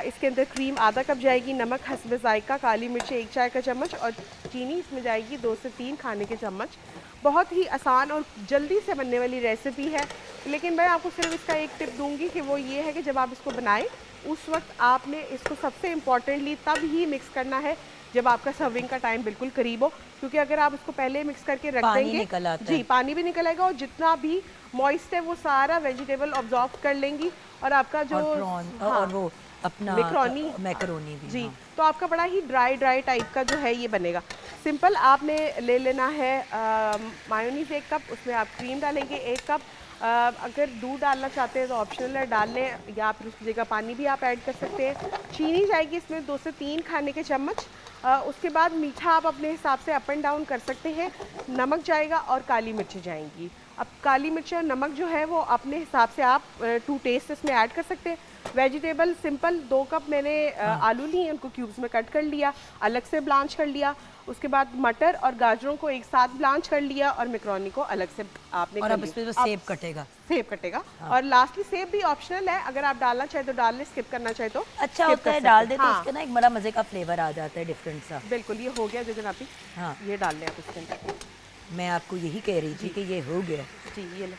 इसके अंदर क्रीम आधा कप जाएगी, नमक हस्ब ज़ायका, काली मिर्च 1 चाय का चम्मच और चीनी इसमें जाएगी 2 से 3 खाने के चम्मच। बहुत ही आसान और जल्दी से बनने वाली रेसिपी है, लेकिन मैं आपको सिर्फ इसका एक टिप दूंगी कि वो ये है कि जब आप इसको बनाएं उस वक्त आपने इसको सबसे इम्पॉर्टेंटली तब ही मिक्स करना है जब आपका सर्विंग का टाइम बिल्कुल करीब हो, क्योंकि अगर आप इसको पहले मिक्स करके रख देंगे जी, पानी भी निकल आएगा और जितना भी मॉइस्ट है वो सारा वेजिटेबल ऑब्जॉर्व कर लेंगी और आपका जो और वो अपना मैकरोनी भी जी, तो आपका बड़ा ही ड्राई टाइप का जो है ये बनेगा। सिंपल आपने ले लेना है मायोनीज़ 1 कप, उसमें आप क्रीम डालेंगे 1 कप, अगर दूध डालना चाहते हैं तो ऑप्शनल है, डाल लें, या फिर उसकी जगह पानी भी आप ऐड कर सकते हैं। चीनी जाएगी इसमें 2 से 3 खाने के चम्मच। उसके बाद मीठा आप अपने हिसाब से अप एंड डाउन कर सकते हैं। नमक जाएगा और काली मिर्च जाएंगी। अब काली मिर्च और नमक जो है वो अपने हिसाब से आप टू टेस्ट इसमें ऐड कर सकते हैं। वेजिटेबल सिंपल 2 कप मैंने आलू लिए, उनको क्यूब्स में कट कर लिया, अलग से ब्लांच कर लिया। उसके बाद मटर और गाजरों को एक साथ ब्लांच कर लिया और मैक्रोनी को अलग से आपने और अब इसमें सेब कटेगा। हाँ। और लास्टली सेब भी ऑप्शनल है, अगर आप डालना चाहे तो डाल लें, स्किप करना चाहे तो अच्छा होता है, डाल दे तो इसके ना एक बड़ा मजे का फ्लेवर आ जाता है, डिफरेंट सा। बिल्कुल, ये हो गया जो जनाबी। हाँ, ये डाल लें आप इसके अंदर। मैं आपको यही कह रही थी कि ये हो गया जी, ये लो।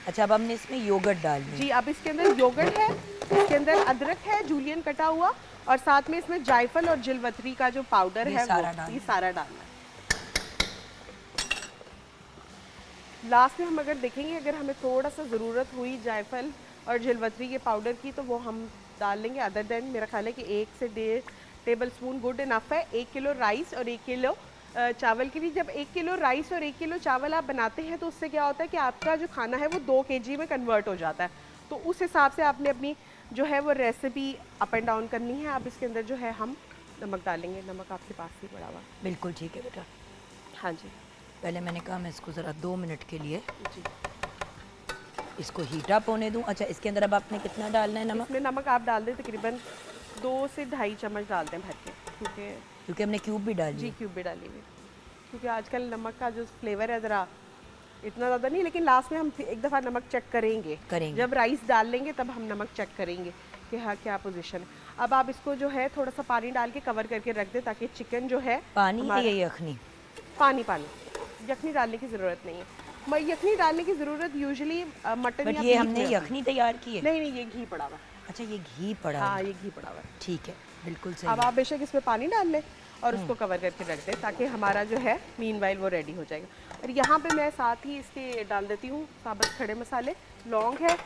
अच्छा, अब हमने इसमें योगर्ट डालना जी, अब इसके अंदर योगर्ट है, इसके अंदर अदरक है जूलियन कटा हुआ और साथ में इसमें जायफल और जिलवतरी का जो पाउडर है ये सारा डालना है। लास्ट में हम अगर देखेंगे, अगर हमें थोड़ा सा ज़रूरत हुई जायफल और जिलवतरी के पाउडर की तो वो हम डाल लेंगे। अदर देन मेरा ख्याल है कि 1 से 1.5 टेबल स्पून गुड इनफ है 1 किलो राइस और 1 किलो चावल के लिए। जब 1 किलो राइस और 1 किलो चावल आप बनाते हैं तो उससे क्या होता है कि आपका जो खाना है वो 2 kg में कन्वर्ट हो जाता है। तो उस हिसाब से आपने अपनी जो है वो रेसिपी अप एंड डाउन करनी है। अब इसके अंदर जो है हम नमक डालेंगे। नमक आपके पास ही पड़ा हुआ? बिल्कुल ठीक है बेटा। हाँ जी, पहले मैंने कहा मैं इसको ज़रा 2 मिनट के लिए जी इसको हीट अप होने दूं। अच्छा, इसके अंदर अब आपने कितना डालना है नमक? इसमें नमक आप डाल दें तकरीबन 2 से 2.5 चम्मच डाल दें भर के, क्योंकि हमने क्यूब भी डाली। जी, क्यूब भी डाली हुई, क्योंकि आजकल नमक का जो फ्लेवर है ज़रा इतना ज़्यादा नहीं, लेकिन लास्ट में हम एक दफ़ा नमक चेक करेंगे। जब राइस डाल लेंगे तब हम नमक चेक करेंगे कि हाँ क्या पोजीशन है। अब आप इसको जो है थोड़ा सा पानी डाल के कवर करके रख दें ताकि चिकन जो है पानी है या यखनी? पानी यखनी डालने की ज़रूरत नहीं है। यखनी डालने की ज़रूरत यूजुअली मटन या ये हमने यखनी तैयार की है? नहीं, ये घी पड़ा हुआ। अच्छा, ये घी पड़ा? हाँ, ये घी पड़ा हुआ है। ठीक है, बिल्कुल सही। अब आप बेशक इसमें पानी डाल लें और उसको कवर करके रख दें ताकि हमारा जो है मीनवाइल वो रेडी हो जाएगा। और यहाँ पे मैं साथ ही इसके डाल देती हूँ साबुत खड़े मसाले, लौंग है,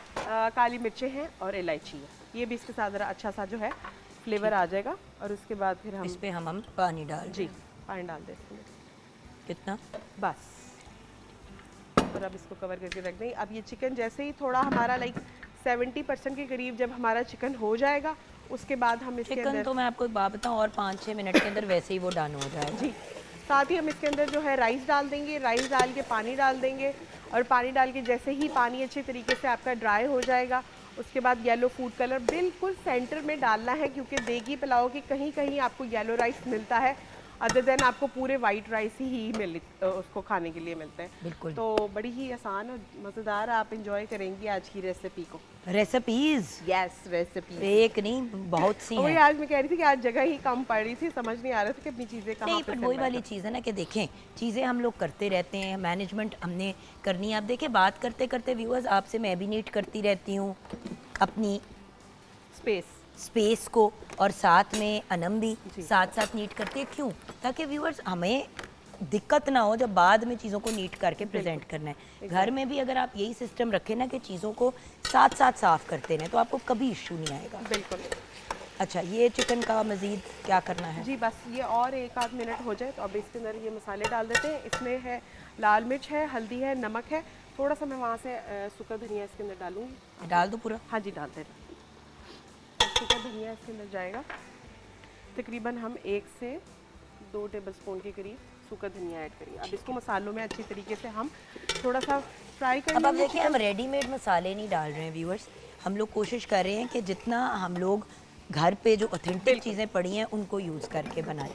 काली मिर्चें हैं और इलायची है। ये भी इसके साथ ज़रा अच्छा सा जो है फ्लेवर आ जाएगा। और उसके बाद फिर हम इस पे हम पानी डाल जी पानी डाल दें इसमें, कितना? बस। और अब इसको कवर करके रख दें। अब ये चिकन जैसे ही थोड़ा हमारा लाइक 70% के करीब जब हमारा चिकन हो जाएगा, उसके बाद हम इसके चिकन अंदर तो मैं आपको एक बात बताऊं, और 5-6 मिनट के अंदर वैसे ही वो डन हो जाएगा। जी, साथ ही हम इसके अंदर जो है राइस डाल देंगे। राइस डाल के पानी डाल देंगे, और पानी डाल के जैसे ही पानी अच्छे तरीके से आपका ड्राई हो जाएगा, उसके बाद येलो फूड कलर बिल्कुल सेंटर में डालना है, क्योंकि देगी पुलाव की कहीं कहीं आपको येलो राइस मिलता है, अदर देन आपको पूरे वाइट राइस ही उसको खाने के लिए मिलते हैं। बिल्कुल। तो बड़ी ही आसान और मज़ेदार आप इंजॉय करेंगी आज की रेसिपी को। रेसिपीज यस, रेसिपी एक नहीं, बहुत सी वही हैं। आज मैं कह रही थी कि आज जगह ही कम पड़ रही थी, समझ नहीं आ रहा था कि अपनी चीज़ें कहाँ नहीं, पे पर से वही मैं वाली चीज़ है ना कि देखें, चीज़ें हम लोग करते रहते हैं, मैनेजमेंट हमने करनी है। आप देखें, बात करते करते व्यूअर्स आपसे मैं भी नीट करती रहती हूँ अपनी स्पेस को, और साथ में अनम भी साथ साथ नीट करते हैं। क्यों? ताकि व्यूअर्स हमें दिक्कत ना हो जब बाद में चीज़ों को नीट करके प्रेजेंट करना है। घर में भी अगर आप यही सिस्टम रखें ना कि चीज़ों को साथ साथ साफ करते रहें, तो आपको कभी इशू नहीं आएगा। बिल्कुल। अच्छा, ये चिकन का मज़ीद क्या करना है? जी बस ये और 1-8 मिनट हो जाए तो अब इसके अंदर ये मसाले डाल देते हैं। इसमें है लाल मिर्च है, हल्दी है, नमक है, थोड़ा सा मैं वहाँ से सूखा धनिया इसके अंदर डालूंगी। डाल दो पूरा? हाँ जी, डालते हैं। सूखा धनिया इसके अंदर जाएगा। तकरीबन हम 1 से 2 टेबलस्पून के करीब सूखा धनिया ऐड करेंगे। अब इसको मसालों में अच्छी तरीके से हम थोड़ा सा फ्राई कर अब आप लेंगे। देखिए, हम रेडीमेड मसाले नहीं डाल रहे हैं व्यूअर्स, हम लोग कोशिश कर रहे हैं कि जितना हम लोग घर पे जो ऑथेंटिक चीज़ें पड़ी हैं उनको यूज़ करके बनाएं।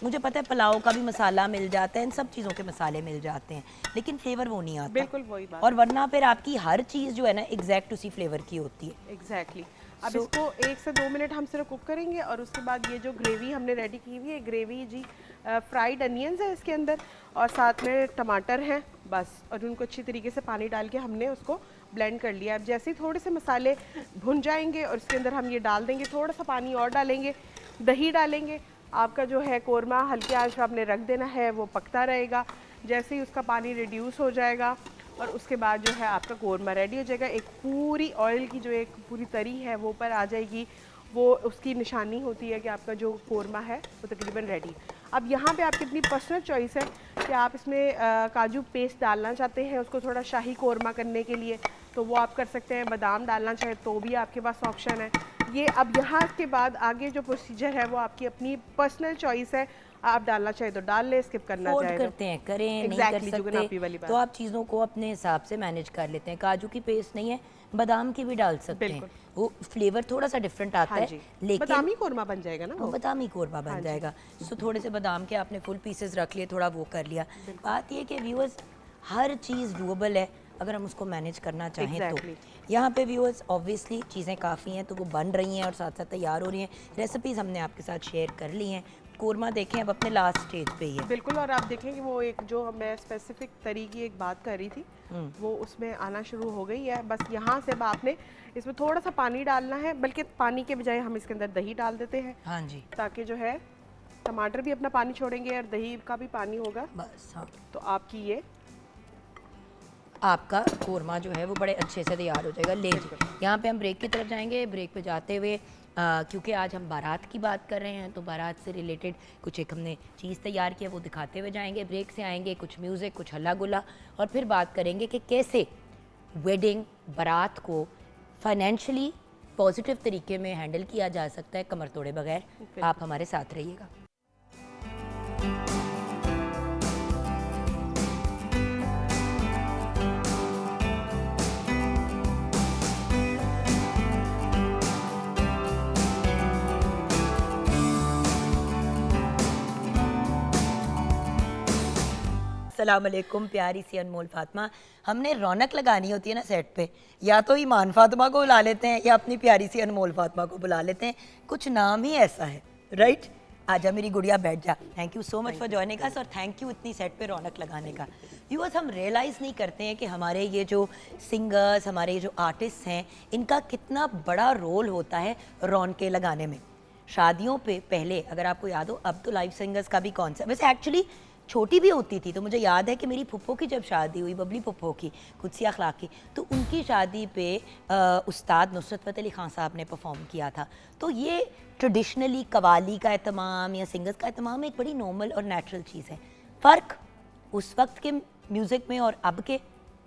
मुझे पता है पुलाव का भी मसाला मिल जाता है, इन सब चीज़ों के मसाले मिल जाते हैं, लेकिन फ्लेवर वो नहीं आता। बिल्कुल वही बात। और वरना फिर आपकी हर चीज़ जो है ना एग्जैक्ट उसी फ्लेवर की होती है। एग्जैक्टली। अब इसको 1 से 2 मिनट हम सिर्फ कुक करेंगे, और उसके बाद ये जो ग्रेवी हमने रेडी की हुई है, ग्रेवी जी फ्राइड अनियंस है इसके अंदर, और साथ में टमाटर हैं बस, और उनको अच्छी तरीके से पानी डाल के हमने उसको ब्लेंड कर लिया। अब जैसे ही थोड़े से मसाले भुन जाएंगे और इसके अंदर हम ये डाल देंगे, थोड़ा सा पानी और डालेंगे, दही डालेंगे। आपका जो है कोरमा हल्के आंच पर आपने रख देना है, वो पकता रहेगा। जैसे ही उसका पानी रिड्यूस हो जाएगा और उसके बाद जो है आपका कोरमा रेडी हो जाएगा। एक पूरी ऑयल की जो एक पूरी तरी है वो ऊपर आ जाएगी, वो उसकी निशानी होती है कि आपका जो कोरमा है वो तकरीबन रेडी है। अब यहाँ पे आपकी अपनी पर्सनल चॉइस है कि आप इसमें काजू पेस्ट डालना चाहते हैं उसको थोड़ा शाही कोरमा करने के लिए, तो वो आप कर सकते हैं। बादाम डालना चाहे तो भी आपके पास ऑप्शन है। ये अब यहाँ के बाद आगे जो प्रोसीजर है वो आपकी अपनी पर्सनल चॉइस है, आप डालना चाहे तो डाल ले, स्किप करना चाहे तो करते हैं करें, नहीं Exactly, कर सकते तो आप चीज़ों को अपने हिसाब से मैनेज कर लेते हैं। काजू की पेस्ट नहीं है, बादाम की भी डाल सकते हैं, वो फ्लेवर थोड़ा सा डिफरेंट आता है, लेकिन बादामी कोरमा बन जाएगा ना, वो बादामी कोरमा बन जाएगा। सो थोड़े से बादाम के आपने फुल पीसेस रख लिए, थोड़ा वो कर लिया। बात ये कि व्यूअर्स हर चीज़ डूएबल है अगर हम उसको मैनेज करना चाहें तो। यहाँ पे व्यूअर्स ऑब्वियसली चीज़ें काफ़ी हैं तो वो बन रही हैं और साथ साथ तैयार हो रही हैं। रेसिपीज़ हमने आपके साथ शेयर कर ली हैं। कोरमा देखें अब अपने लास्ट स्टेज पे ही है। बिल्कुल। और आप देखें कि वो एक जो मैं स्पेसिफिक तरी की एक बात कर रही थी वो उसमें आना शुरू हो गई है। बस यहाँ से अब आपने इसमें थोड़ा सा पानी डालना है, बल्कि पानी के बजाय हम इसके अंदर दही डाल देते हैं। हाँ जी, ताकि जो है टमाटर भी अपना पानी छोड़ेंगे और दही का भी पानी होगा बस। हाँ, तो आपकी ये आपका कोरमा जो है वो बड़े अच्छे से तैयार हो जाएगा। ले जी, यहाँ पे हम ब्रेक की तरफ जाएंगे। ब्रेक पे जाते हुए क्योंकि आज हम बारात की बात कर रहे हैं तो बारात से रिलेटेड कुछ एक हमने चीज़ तैयार किया, वो दिखाते हुए जाएंगे। ब्रेक से आएंगे, कुछ म्यूज़िक, कुछ हल्ला गुल्ला, और फिर बात करेंगे कि कैसे वेडिंग बारात को फाइनेंशियली पॉजिटिव तरीके में हैंडल किया जा सकता है कमर तोड़े बगैर। आप हमारे साथ रहिएगा। अस्सलाम वालेकुम प्यारी सी अनमोल फातिमा। हमने रौनक लगानी होती है ना सेट पे, या तो ईमान फातिमा को बुला लेते हैं या अपनी प्यारी सी अनमोल फातिमा को बुला लेते हैं। कुछ नाम ही ऐसा है, राइट? आजा मेरी गुड़िया, बैठ जा। Thank you so much for joining us, और थैंक यू इतनी सेट पे रौनक लगाने का। व्यूअर्स, हम रियलाइज़ नहीं करते हैं कि हमारे ये जो सिंगर्स, हमारे ये जो आर्टिस्ट हैं, इनका कितना बड़ा रोल होता है रौनकें लगाने में। शादियों पे पहले अगर आपको याद हो, अब तो लाइव सिंगर्स का भी कॉन्सेप्ट, वैसे एक्चुअली छोटी भी होती थी तो मुझे याद है कि मेरी फुप्पो की जब शादी हुई, बबली फुप्पो की, कुदसी अखलाक की, तो उनकी शादी पे उस्ताद नुसरत फ़तेह अली खान साहब ने परफॉर्म किया था। तो ये ट्रेडिशनली कवाली का एहतमाम या सिंगर्स का एहतमाम एक बड़ी नॉर्मल और नेचुरल चीज़ है। फ़र्क उस वक्त के म्यूज़िक में और अब के,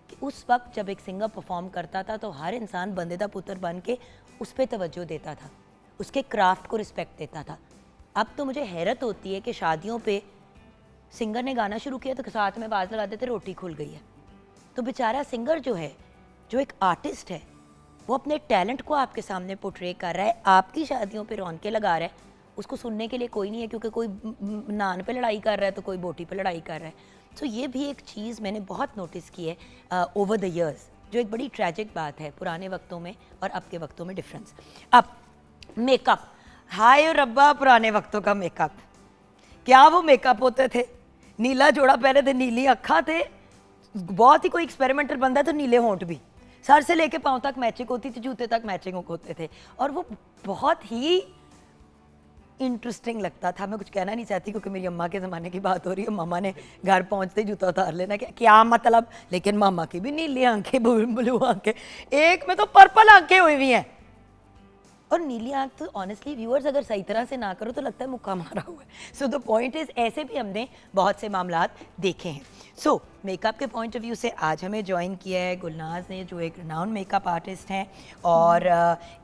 कि उस वक्त जब एक सिंगर परफॉर्म करता था तो हर इंसान बंदे दा पुत्र बन के उस पर तवज्जो देता था, उसके क्राफ्ट को रिस्पेक्ट देता था। अब तो मुझे हैरत होती है कि शादियों पे सिंगर ने गाना शुरू किया तो साथ में आवाज़ लगा देते रोटी खुल गई है। तो बेचारा सिंगर जो है, जो एक आर्टिस्ट है, वो अपने टैलेंट को आपके सामने पोर्ट्रे कर रहा है, आपकी शादियों पे रौनकें लगा रहा है, उसको सुनने के लिए कोई नहीं है, क्योंकि कोई नान पे लड़ाई कर रहा है तो कोई बोटी पे लड़ाई कर रहा है। तो ये भी एक चीज़ मैंने बहुत नोटिस की है ओवर द ईयर्स, जो एक बड़ी ट्रैजिक बात है पुराने वक्तों में और अब के वक्तों में डिफरेंस। अब मेकअप, हाय रब्बा, पुराने वक्तों का मेकअप, क्या वो मेकअप होते थे। नीला जोड़ा पहले थे, नीली अक्खा थे, बहुत ही कोई एक्सपेरिमेंटल बंदा तो नीले होंठ भी, सर से लेके पाँव तक मैचिंग होती थी, जूते तक मैचिंग होते थे, और वो बहुत ही इंटरेस्टिंग लगता था। मैं कुछ कहना नहीं चाहती क्योंकि मेरी अम्मा के ज़माने की बात हो रही है, मम्मा ने घर पहुंचते ही जूता उतार लेना, क्या मतलब, लेकिन मामा की भी नीली आंखें, ब्लू आंखें, एक में तो पर्पल आंखें हुई हुई हैं, और नीली आंख तो ऑनेस्टली व्यूअर्स अगर सही तरह से ना करो तो लगता है मुक्का मारा हुआ है। सो द पॉइंट इज, ऐसे भी हमने बहुत से मामलात देखे हैं। सो मेकअप के पॉइंट ऑफ व्यू से आज हमें ज्वाइन किया है गुलनाज ने, जो एक रिनाउंड मेकअप आर्टिस्ट हैं, और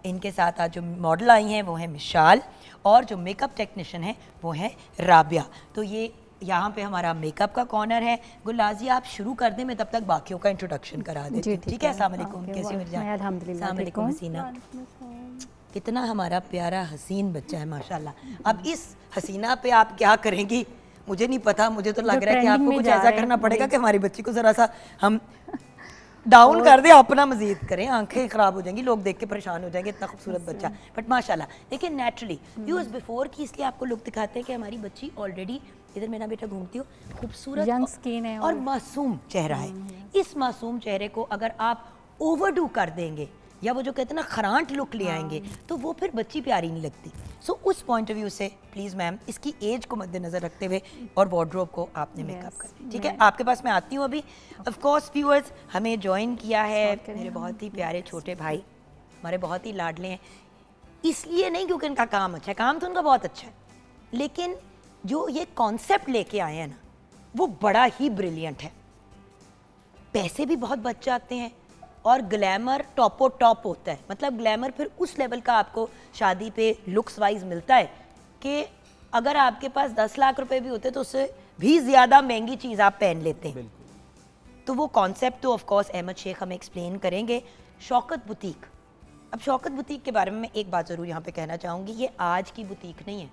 इनके साथ आज जो मॉडल आई हैं वो हैं मिशाल, और जो मेकअप टेक्नीशियन है वो है राबिया। तो ये यहाँ पे हमारा मेकअप का कॉर्नर है। गुलनाज जी आप शुरू कर दें, मैं तब तक बाकियों का इंट्रोडक्शन करा देती हूँ, ठीक है। अस्सलाम वालेकुम, कैसी मेरी जान? अस्सलाम वालेकुम हसीना, कितना हमारा प्यारा हसीन बच्चा है माशाल्लाह। अब इस हसीना पे आप क्या करेंगी मुझे नहीं पता, मुझे तो लग रहा है कि आपको कुछ ऐसा करना पड़ेगा कि हमारी बच्ची को ज़रा सा हम डाउन कर दे, अपना मजीद करें, आंखें ख़राब हो जाएंगी, लोग देख के परेशान हो जाएंगे, इतना खूबसूरत बच्चा। बट माशाल्लाह देखिए नेचुरली व्यूअर्स बिफोर की इसलिए आपको लुक दिखाते हैं कि हमारी बच्ची ऑलरेडी, इधर मेरा बेटा घूमती हो, खूबसूरत यंग स्किन है और मासूम चेहरा है। इस मासूम चेहरे को अगर आप ओवरडू कर देंगे या वो जो कहते हैं ना खरांट लुक ले आएंगे तो वो फिर बच्ची प्यारी नहीं लगती। सो उस पॉइंट ऑफ व्यू से प्लीज़ मैम इसकी एज को मद्देनज़र रखते हुए और वार्डरोब को आपने मेकअप कर, ठीक है। आपके पास मैं आती हूँ अभी। ऑफ कोर्स व्यूअर्स हमें ज्वाइन किया है मेरे बहुत ही प्यारे छोटे भाई, हमारे बहुत ही लाडले हैं, इसलिए नहीं क्योंकि इनका काम अच्छा है, काम तो उनका बहुत अच्छा है, लेकिन जो ये कॉन्सेप्ट लेके आए हैं ना वो बड़ा ही ब्रिलियंट है। पैसे भी बहुत बच जाते हैं और ग्लैमर टॉपो टॉप होता है, मतलब ग्लैमर फिर उस लेवल का आपको शादी पे लुक्स वाइज मिलता है कि अगर आपके पास 10 लाख रुपए भी होते तो उससे भी ज़्यादा महंगी चीज़ आप पहन लेते हैं। तो वो कॉन्सेप्ट तो ऑफ कोर्स अहमद शेख हमें एक्सप्लेन करेंगे। शौकत बुटीक, अब शौकत बुटीक के बारे में मैं एक बात ज़रूर यहाँ पे कहना चाहूँगी, ये आज की बुटीक नहीं है।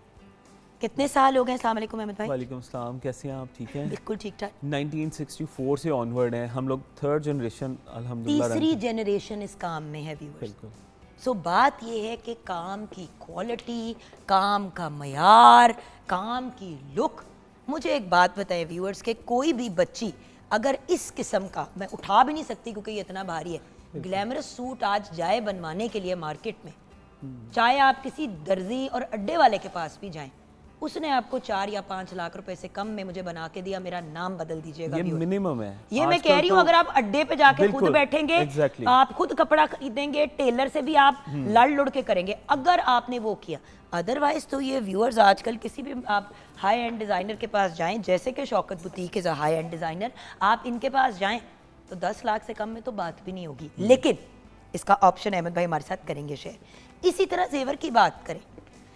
कितने साल हो गए? अस्सलाम वालेकुम अहमद भाई। वालेकुम सलाम, कैसे हैं आप? ठीक हैं? बिल्कुल ठीक ठाक। 1964 से ऑनवर्ड हैं हम लोग, थर्ड जनरेशन अल्हम्दुलिल्लाह। तीसरी जनरेशन इस काम में है व्यूअर्स। बिल्कुल। सो बात ये है कि काम की क्वालिटी, काम का मयार, काम की लुक। मुझे एक बात बताए व्यूअर्स के कोई भी बच्ची अगर इस किस्म का, मैं उठा भी नहीं सकती क्योंकि ये इतना भारी है, ग्लैमरस सूट आज जाए बनवाने के लिए मार्केट में, चाहे आप किसी दर्जी और अड्डे वाले के पास भी जाएं, उसने आपको 4 या 5 लाख रुपए से कम में मुझे बना के दिया, मेरा नाम बदल दीजिएगा। ये मिनिमम है। ये मैं कह रही हूँ, अगर आप अड्डे पे जाके खुद बिल्कुल, बैठेंगे, exactly. आप खुद कपड़ा खरीदेंगे, टेलर से भी आप लड़ लुड़ के करेंगे अगर आपने वो किया। अदरवाइज तो ये व्यूअर्स आजकल किसी भी आप हाई एंड डिज़ाइनर के पास जाएं, जैसे कि Shaukat boutique is a high and designer, आप इनके पास जाएं तो 10 लाख से कम में तो बात भी नहीं होगी। लेकिन इसका ऑप्शन अहमद भाई हमारे साथ करेंगे शेयर। इसी तरह जेवर की बात करें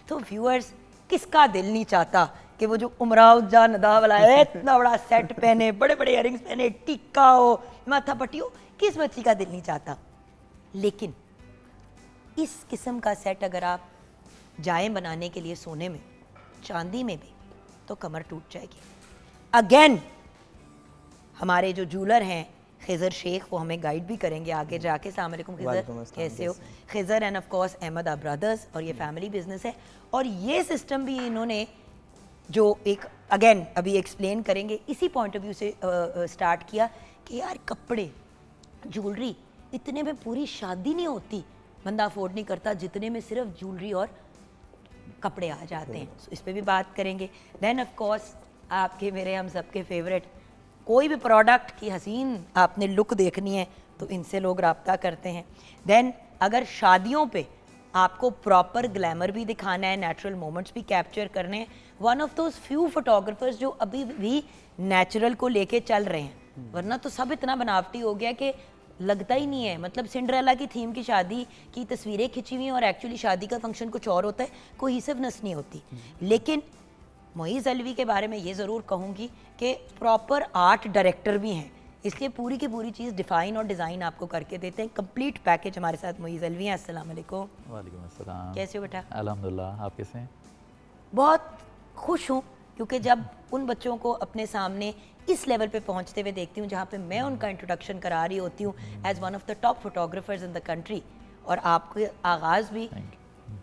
तो व्यूअर्स किसका दिल नहीं चाहता कि वो जो उमराउजा नदा वाला है, इतना बड़ा सेट पहने, बड़े बड़े इयरिंग्स पहने, टिक्का हो, माथा पट्टी हो, किस बच्ची का दिल नहीं चाहता। लेकिन इस किस्म का सेट अगर आप जाएं बनाने के लिए सोने में, चांदी में भी, तो कमर टूट जाएगी। अगेन हमारे जो जूलर हैं खिज़र शेख, वो हमें गाइड भी करेंगे आगे जाके। अस्सलाम वालेकुम खिज़र, कैसे हो? Khizar and of course Ahmed brothers, और ये फैमिली बिजनेस है। और ये सिस्टम भी इन्होंने जो एक अगेन अभी एक्सप्लेन करेंगे, इसी पॉइंट ऑफ व्यू से स्टार्ट किया कि यार कपड़े ज्वेलरी इतने में पूरी शादी नहीं होती, बंदा अफोर्ड नहीं करता जितने में सिर्फ ज्वेलरी और कपड़े आ जाते हैं। इस पे भी बात करेंगे। देन ऑफ कोर्स आपके मेरे हम सबके फेवरेट, कोई भी प्रोडक्ट की हसीन आपने लुक देखनी है तो इनसे लोग राब्ता करते हैं। देन अगर शादियों पे आपको प्रॉपर ग्लैमर भी दिखाना है, नेचुरल मोमेंट्स भी कैप्चर करने हैं, one of those few photographers जो अभी भी नेचुरल को लेके चल रहे हैं, वरना तो सब इतना बनावटी हो गया कि लगता ही नहीं है। मतलब सिंड्रेला की थीम की शादी की तस्वीरें खिंची हुई हैं और एक्चुअली शादी का फंक्शन कुछ और होता है, कोहेसिवनेस नहीं होती। लेकिन मोईज़ अलवी के बारे में ये ज़रूर कहूँगी कि प्रॉपर आर्ट डायरेक्टर भी हैं, इसलिए पूरी की पूरी चीज़ डिफ़ाइन और डिज़ाइन आपको करके देते हैं। कंप्लीट पैकेज हमारे साथ मोईज़ अलवी हैं। अस्सलाम वालेकुम। वालेकुम अस्सलाम। कैसे हो बेटा? अल्हम्दुलिल्लाह, आप कैसे हैं? बहुत खुश हूँ क्योंकि जब उन बच्चों को अपने सामने इस लेवल पे पहुँचते हुए देखती हूँ जहाँ पे मैं उनका इंट्रोडक्शन करा रही होती हूँ as one of the top photographers in the country, और आपके आगाज़ भी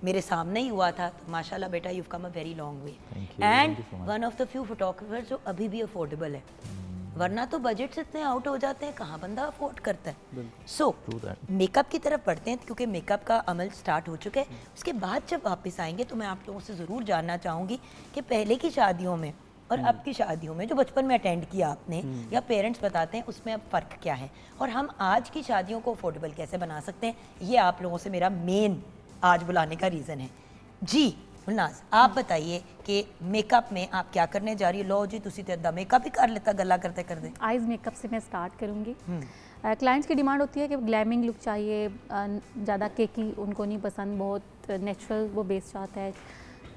मेरे सामने ही हुआ था, तो माशाल्लाह बेटा you come a very long way and one of the few photographers जो अभी भी अफोर्डेबल है, वरना तो बजट से इतने आउट हो जाते हैं, कहाँ बंदा अफोर्ड करता है। सो मेकअप की तरफ बढ़ते हैं क्योंकि मेकअप का अमल स्टार्ट हो चुका है। उसके बाद जब वापस आएंगे तो मैं आप लोगों से ज़रूर जानना चाहूँगी कि पहले की शादियों में और अब की शादियों में जो बचपन में अटेंड किया आपने या पेरेंट्स बताते हैं उसमें अब फ़र्क क्या है, और हम आज की शादियों को अफोर्डेबल कैसे बना सकते हैं, ये आप लोगों से मेरा मेन आज बुलाने का रीज़न है। जी गुलनाज, आप बताइए कि मेकअप में आप क्या करने जा रही है? लो जी तुसी तो अद्धा मेकअप ही कर लेता गला करते करते। आइज़ मेकअप से मैं स्टार्ट करूँगी। क्लाइंट्स की डिमांड होती है कि ग्लैमिंग लुक चाहिए, ज़्यादा केकी उनको नहीं पसंद, बहुत नेचुरल वो बेस चाहता है,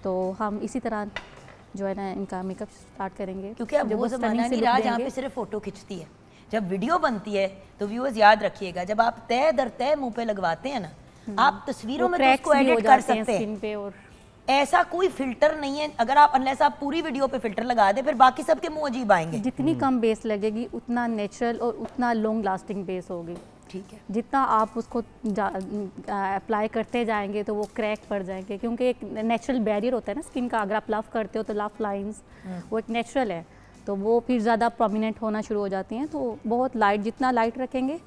तो हम इसी तरह जो है ना इनका मेकअप स्टार्ट करेंगे। क्योंकि अब वो ज़माना नहीं रहा जहाँ पे सिर्फ फ़ोटो खिंचती है। जब वीडियो बनती है तो व्यूअर्स याद रखिएगा, जब आप तय दर तय मुँह पे लगवाते हैं ना, आप तस्वीरों में तो उसको एडिट कर सकते हैं, और ऐसा कोई फिल्टर नहीं है। अगर आप अनलेस आप पूरी वीडियो पे फिल्टर लगा दे फिर बाकी सबके मुंह अजीब आएंगे। जितनी कम बेस लगेगी उतना नेचुरल और उतना लॉन्ग लास्टिंग बेस होगी। ठीक है, जितना आप उसको अप्लाई करते जाएंगे तो वो क्रैक पड़ जाएंगे, क्योंकि एक नेचुरल बैरियर होता है ना स्किन का। अगर आप लव करते हो तो लव लाइंस वो एक नेचुरल है, तो वो फिर ज़्यादा प्रोमिनेंट होना शुरू हो जाती हैं। तो बहुत लाइट, जितना लाइट रखेंगे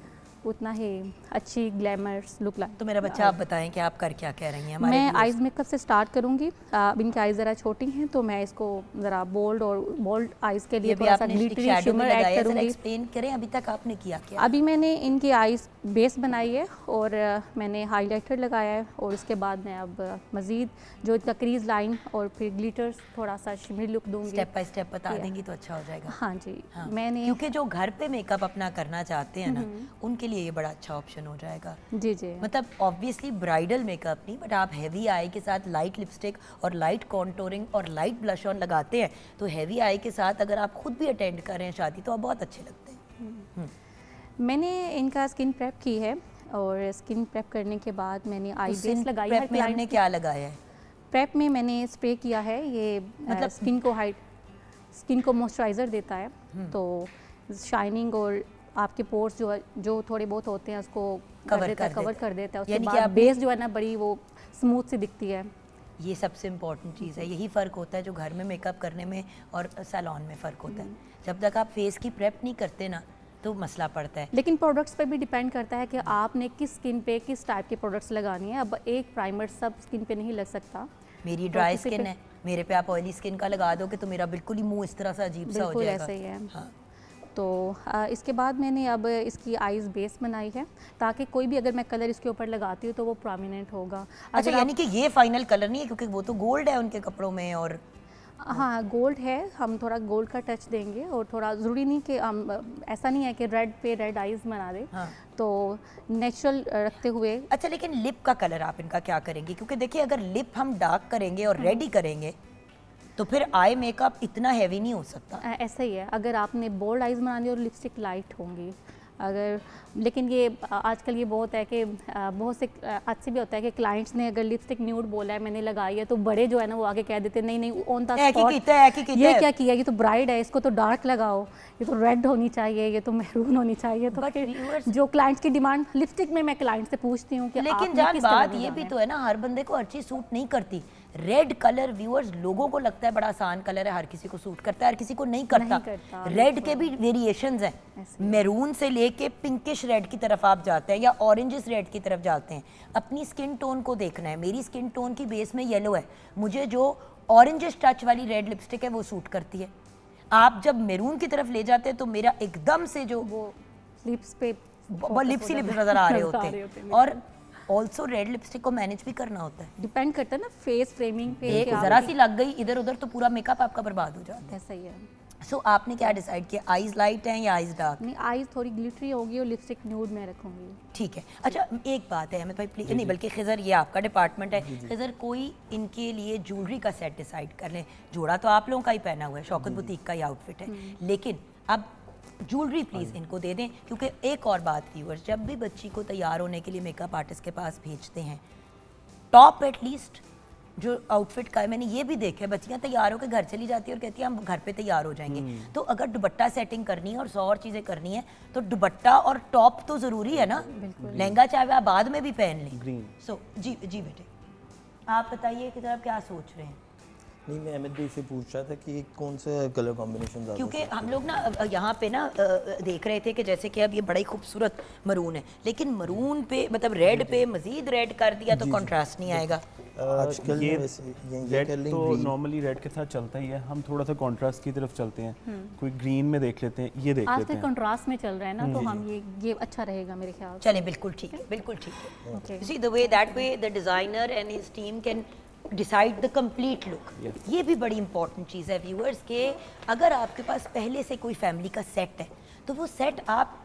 उतना ही अच्छी ग्लैमर्स लुक लाइक। तो मेरा बच्चा आप बताएं कि आप कर क्या कह रही हैं? मैं आइज़ मेकअप से स्टार्ट करूंगी। अब इनकी आइज़ ज़रा छोटी हैं तो मैं इसको ज़रा बोल्ड और बोल्ड आइज़ के लिए थोड़ा सा ग्लिटरी शिमर ऐड करूंगी। एक्सप्लेन करें अभी तक आपने किया क्या? अभी मैंने इनकी आइज़ बेस बनाई है और मैंने हाईलाइटर लगाया है, और उसके बाद मैं अब मज़ीद जो इनका क्रीज लाइन और फिर ग्लिटर्स थोड़ा सा शिमरी लुक दूंगी। स्टेप बाय स्टेप बता देंगी तो अच्छा हो जाएगा। हाँ जी, हाँ। मैंने क्योंकि जो घर पे मेकअप अपना करना चाहते हैं ना, उनके लिए ये बड़ा अच्छा ऑप्शन हो जाएगा। जी जी, मतलब ऑब्वियसली ब्राइडल मेकअप नहीं, बट आप हैवी आई के साथ लाइट लिपस्टिक और लाइट कॉन्टोरिंग और लाइट ब्लश ऑन लगाते हैं तो हैवी आई के साथ अगर आप खुद भी अटेंड कर रहे हैं शादी तो आप बहुत अच्छे लगते हैं। मैंने इनका स्किन प्रेप की है, और स्किन प्रेप करने के बाद मैंने आई बेस लगाई है। प्रेप में हमने क्या लगाया है? प्रेप में मैंने स्प्रे किया है, ये मतलब स्किन को मॉइस्चराइज़र देता है, तो शाइनिंग और आपके पोर्स जो थोड़े बहुत होते हैं उसको कवर कर देता है। उसके बाद बेस जो है ना बड़ी वो स्मूथ सी दिखती है। ये सबसे इम्पॉर्टेंट चीज़ है, यही फ़र्क होता है जो घर में मेकअप करने में और सैलून में फ़र्क होता है। जब तक आप फेस की प्रेप नहीं करते ना तो मसला पड़ता है। लेकिन प्रोडक्ट्स पे भी डिपेंड करता है कि आपने किस स्किन पे किस टाइप के प्रोडक्ट्स लगानी है। अब एक प्राइमर सब स्किन पे नहीं लग सकता। मेरी ड्राई स्किन है, मेरे पे आप ऑयली स्किन का लगा दोगे तो मेरा बिल्कुल ही मुंह इस तरह से अजीब सा हो जाएगा। ऐसे ही है। हाँ। तो इसके बाद मैंने अब इसकी आइज़ बेस बनाई है ताकि कोई भी अगर मैं कलर इसके ऊपर लगाती हूँ तो वो प्रोमिनेंट होगा। अच्छा, यानी कि ये फाइनल कलर नहीं है क्योंकि वो तो गोल्ड है उनके कपड़ों में, और हाँ गोल्ड है, हम थोड़ा गोल्ड का टच देंगे, और थोड़ा ज़रूरी नहीं कि हम ऐसा नहीं है कि रेड पे रेड आइज़ बना दे। हाँ। तो नेचुरल रखते हुए। अच्छा, लेकिन लिप का कलर आप इनका क्या करेंगे? क्योंकि देखिए अगर लिप हम डार्क करेंगे और रेड ही करेंगे तो फिर आई मेकअप इतना हैवी नहीं हो सकता। ऐसा ही है, अगर आपने बोल्ड आइज़ बनानी और लिपस्टिक लाइट होंगी अगर, लेकिन ये आजकल ये बहुत है कि बहुत से आज से भी होता है कि क्लाइंट्स ने अगर लिपस्टिक न्यूड बोला है मैंने लगाई है तो बड़े जो है ना वो आगे कह देते नहीं नहीं ऑन द स्पॉट ये क्या किया, ये तो ब्राइड है, इसको तो डार्क लगाओ, ये तो रेड होनी चाहिए, ये तो मैरून होनी चाहिए। तो फिर जो क्लाइंट्स की डिमांड लिपस्टिक में मैं क्लाइंट से पूछती हूँ कि लेकिन जान बात ये भी तो है ना, हर बंदे को हर चीज़ सूट नहीं करती। रेड कलर व्यूअर्स लोगों को लगता है बड़ा आसान कलर है, हर किसी को सूट करता है, हर किसी को नहीं करता। रेड के भी वेरिएशंस हैं, मैरून से लेके पिंकिश रेड की तरफ आप जाते हैं या ऑरेंजिस रेड की तरफ जाते हैं। अपनी स्किन टोन को देखना है। मेरी स्किन टोन की बेस में येलो है, मुझे जो ऑरेंजिश टच वाली रेड लिपस्टिक है वो सूट करती है। आप जब मैरून की तरफ ले जाते हैं तो मेरा एकदम से जो वो लिप्स पे लिप्स ही लिप्स नजर आ रहे होते हैं हैं। और ऑल्सो रेड लिपस्टिक को मैनेज भी करना होता है। डिपेंड करता है ना फेस फ्रेमिंग पे एक कि आप- जरा सी लग गई इधर उधर तो पूरा मेकअप आपका बर्बाद हो जाता ऐसा ही है। है। सो आपने क्या डिसाइड किया, आईज लाइट हैं या आईज डार्क? नहीं, आईज थोड़ी ग्लिटरी होगी और लिपस्टिक न्यूड में रखूंगी। ठीक है। अच्छा एक बात है अमित भाई प्लीज, नहीं बल्कि खिजर ये आपका डिपार्टमेंट है, खिजर कोई इनके लिए ज्वेलरी का सेट डिसाइड कर लें। जोड़ा तो आप लोगों का ही पहना हुआ है, शौकत बुटीक का ही आउटफिट है, लेकिन अब ज्वेलरी प्लीज इनको दे दें। क्योंकि एक और बात व्यूअर्स, जब भी बच्ची को तैयार होने के लिए मेकअप आर्टिस्ट के पास भेजते हैं, टॉप एटलीस्ट जो आउटफिट का है, मैंने ये भी देखा है बच्चियां तैयार होकर घर चली जाती है और कहती है हम घर पे तैयार हो जाएंगे। तो अगर दुपट्टा सेटिंग करनी है और 100 और चीज़ें करनी है तो दुपट्टा और टॉप तो ज़रूरी है ना। लहंगा चाहे आप बाद में भी पहन लें। Green. सो जी जी बेटे आप बताइए कि आप क्या सोच रहे हैं? नहीं, मैं अमित भाई से पूछ रहा था कि कौन सा कलर कॉम्बिनेशन ज़्यादा क्योंकि अच्छा हम लोग ना यहाँ पे ना देख रहे थे कि जैसे कि अब ये बड़ा ही खूबसूरत मरून है, लेकिन मरून पे मतलब रेड पे मजीद रेड कर दिया तो कंट्रास्ट नहीं आएगा। आजकल ये वैसे ये रेड कलरिंग तो ग्रीन नॉर्मली रेड के साथ चलता ही है, हम थोड़ा सा कंट्रास्ट की तरफ चलते हैं। कोई ग्रीन में देख लेते हैं, ये देख लेते आजकल हैं। कंट्रास्ट में चल रहा है ना, तो हम ये अच्छा रहेगा मेरे ख्याल से। चलें बिल्कुल ठीक है, बिल्कुल ठीक है। Okay. See the way that way the designer and his team can decide the complete look. ये भी बड़ी इंपॉर्टेंट चीज़ है व्यूअर्स के अगर आपके पास पहले से कोई फैमिली का सेट है तो वो सेट आप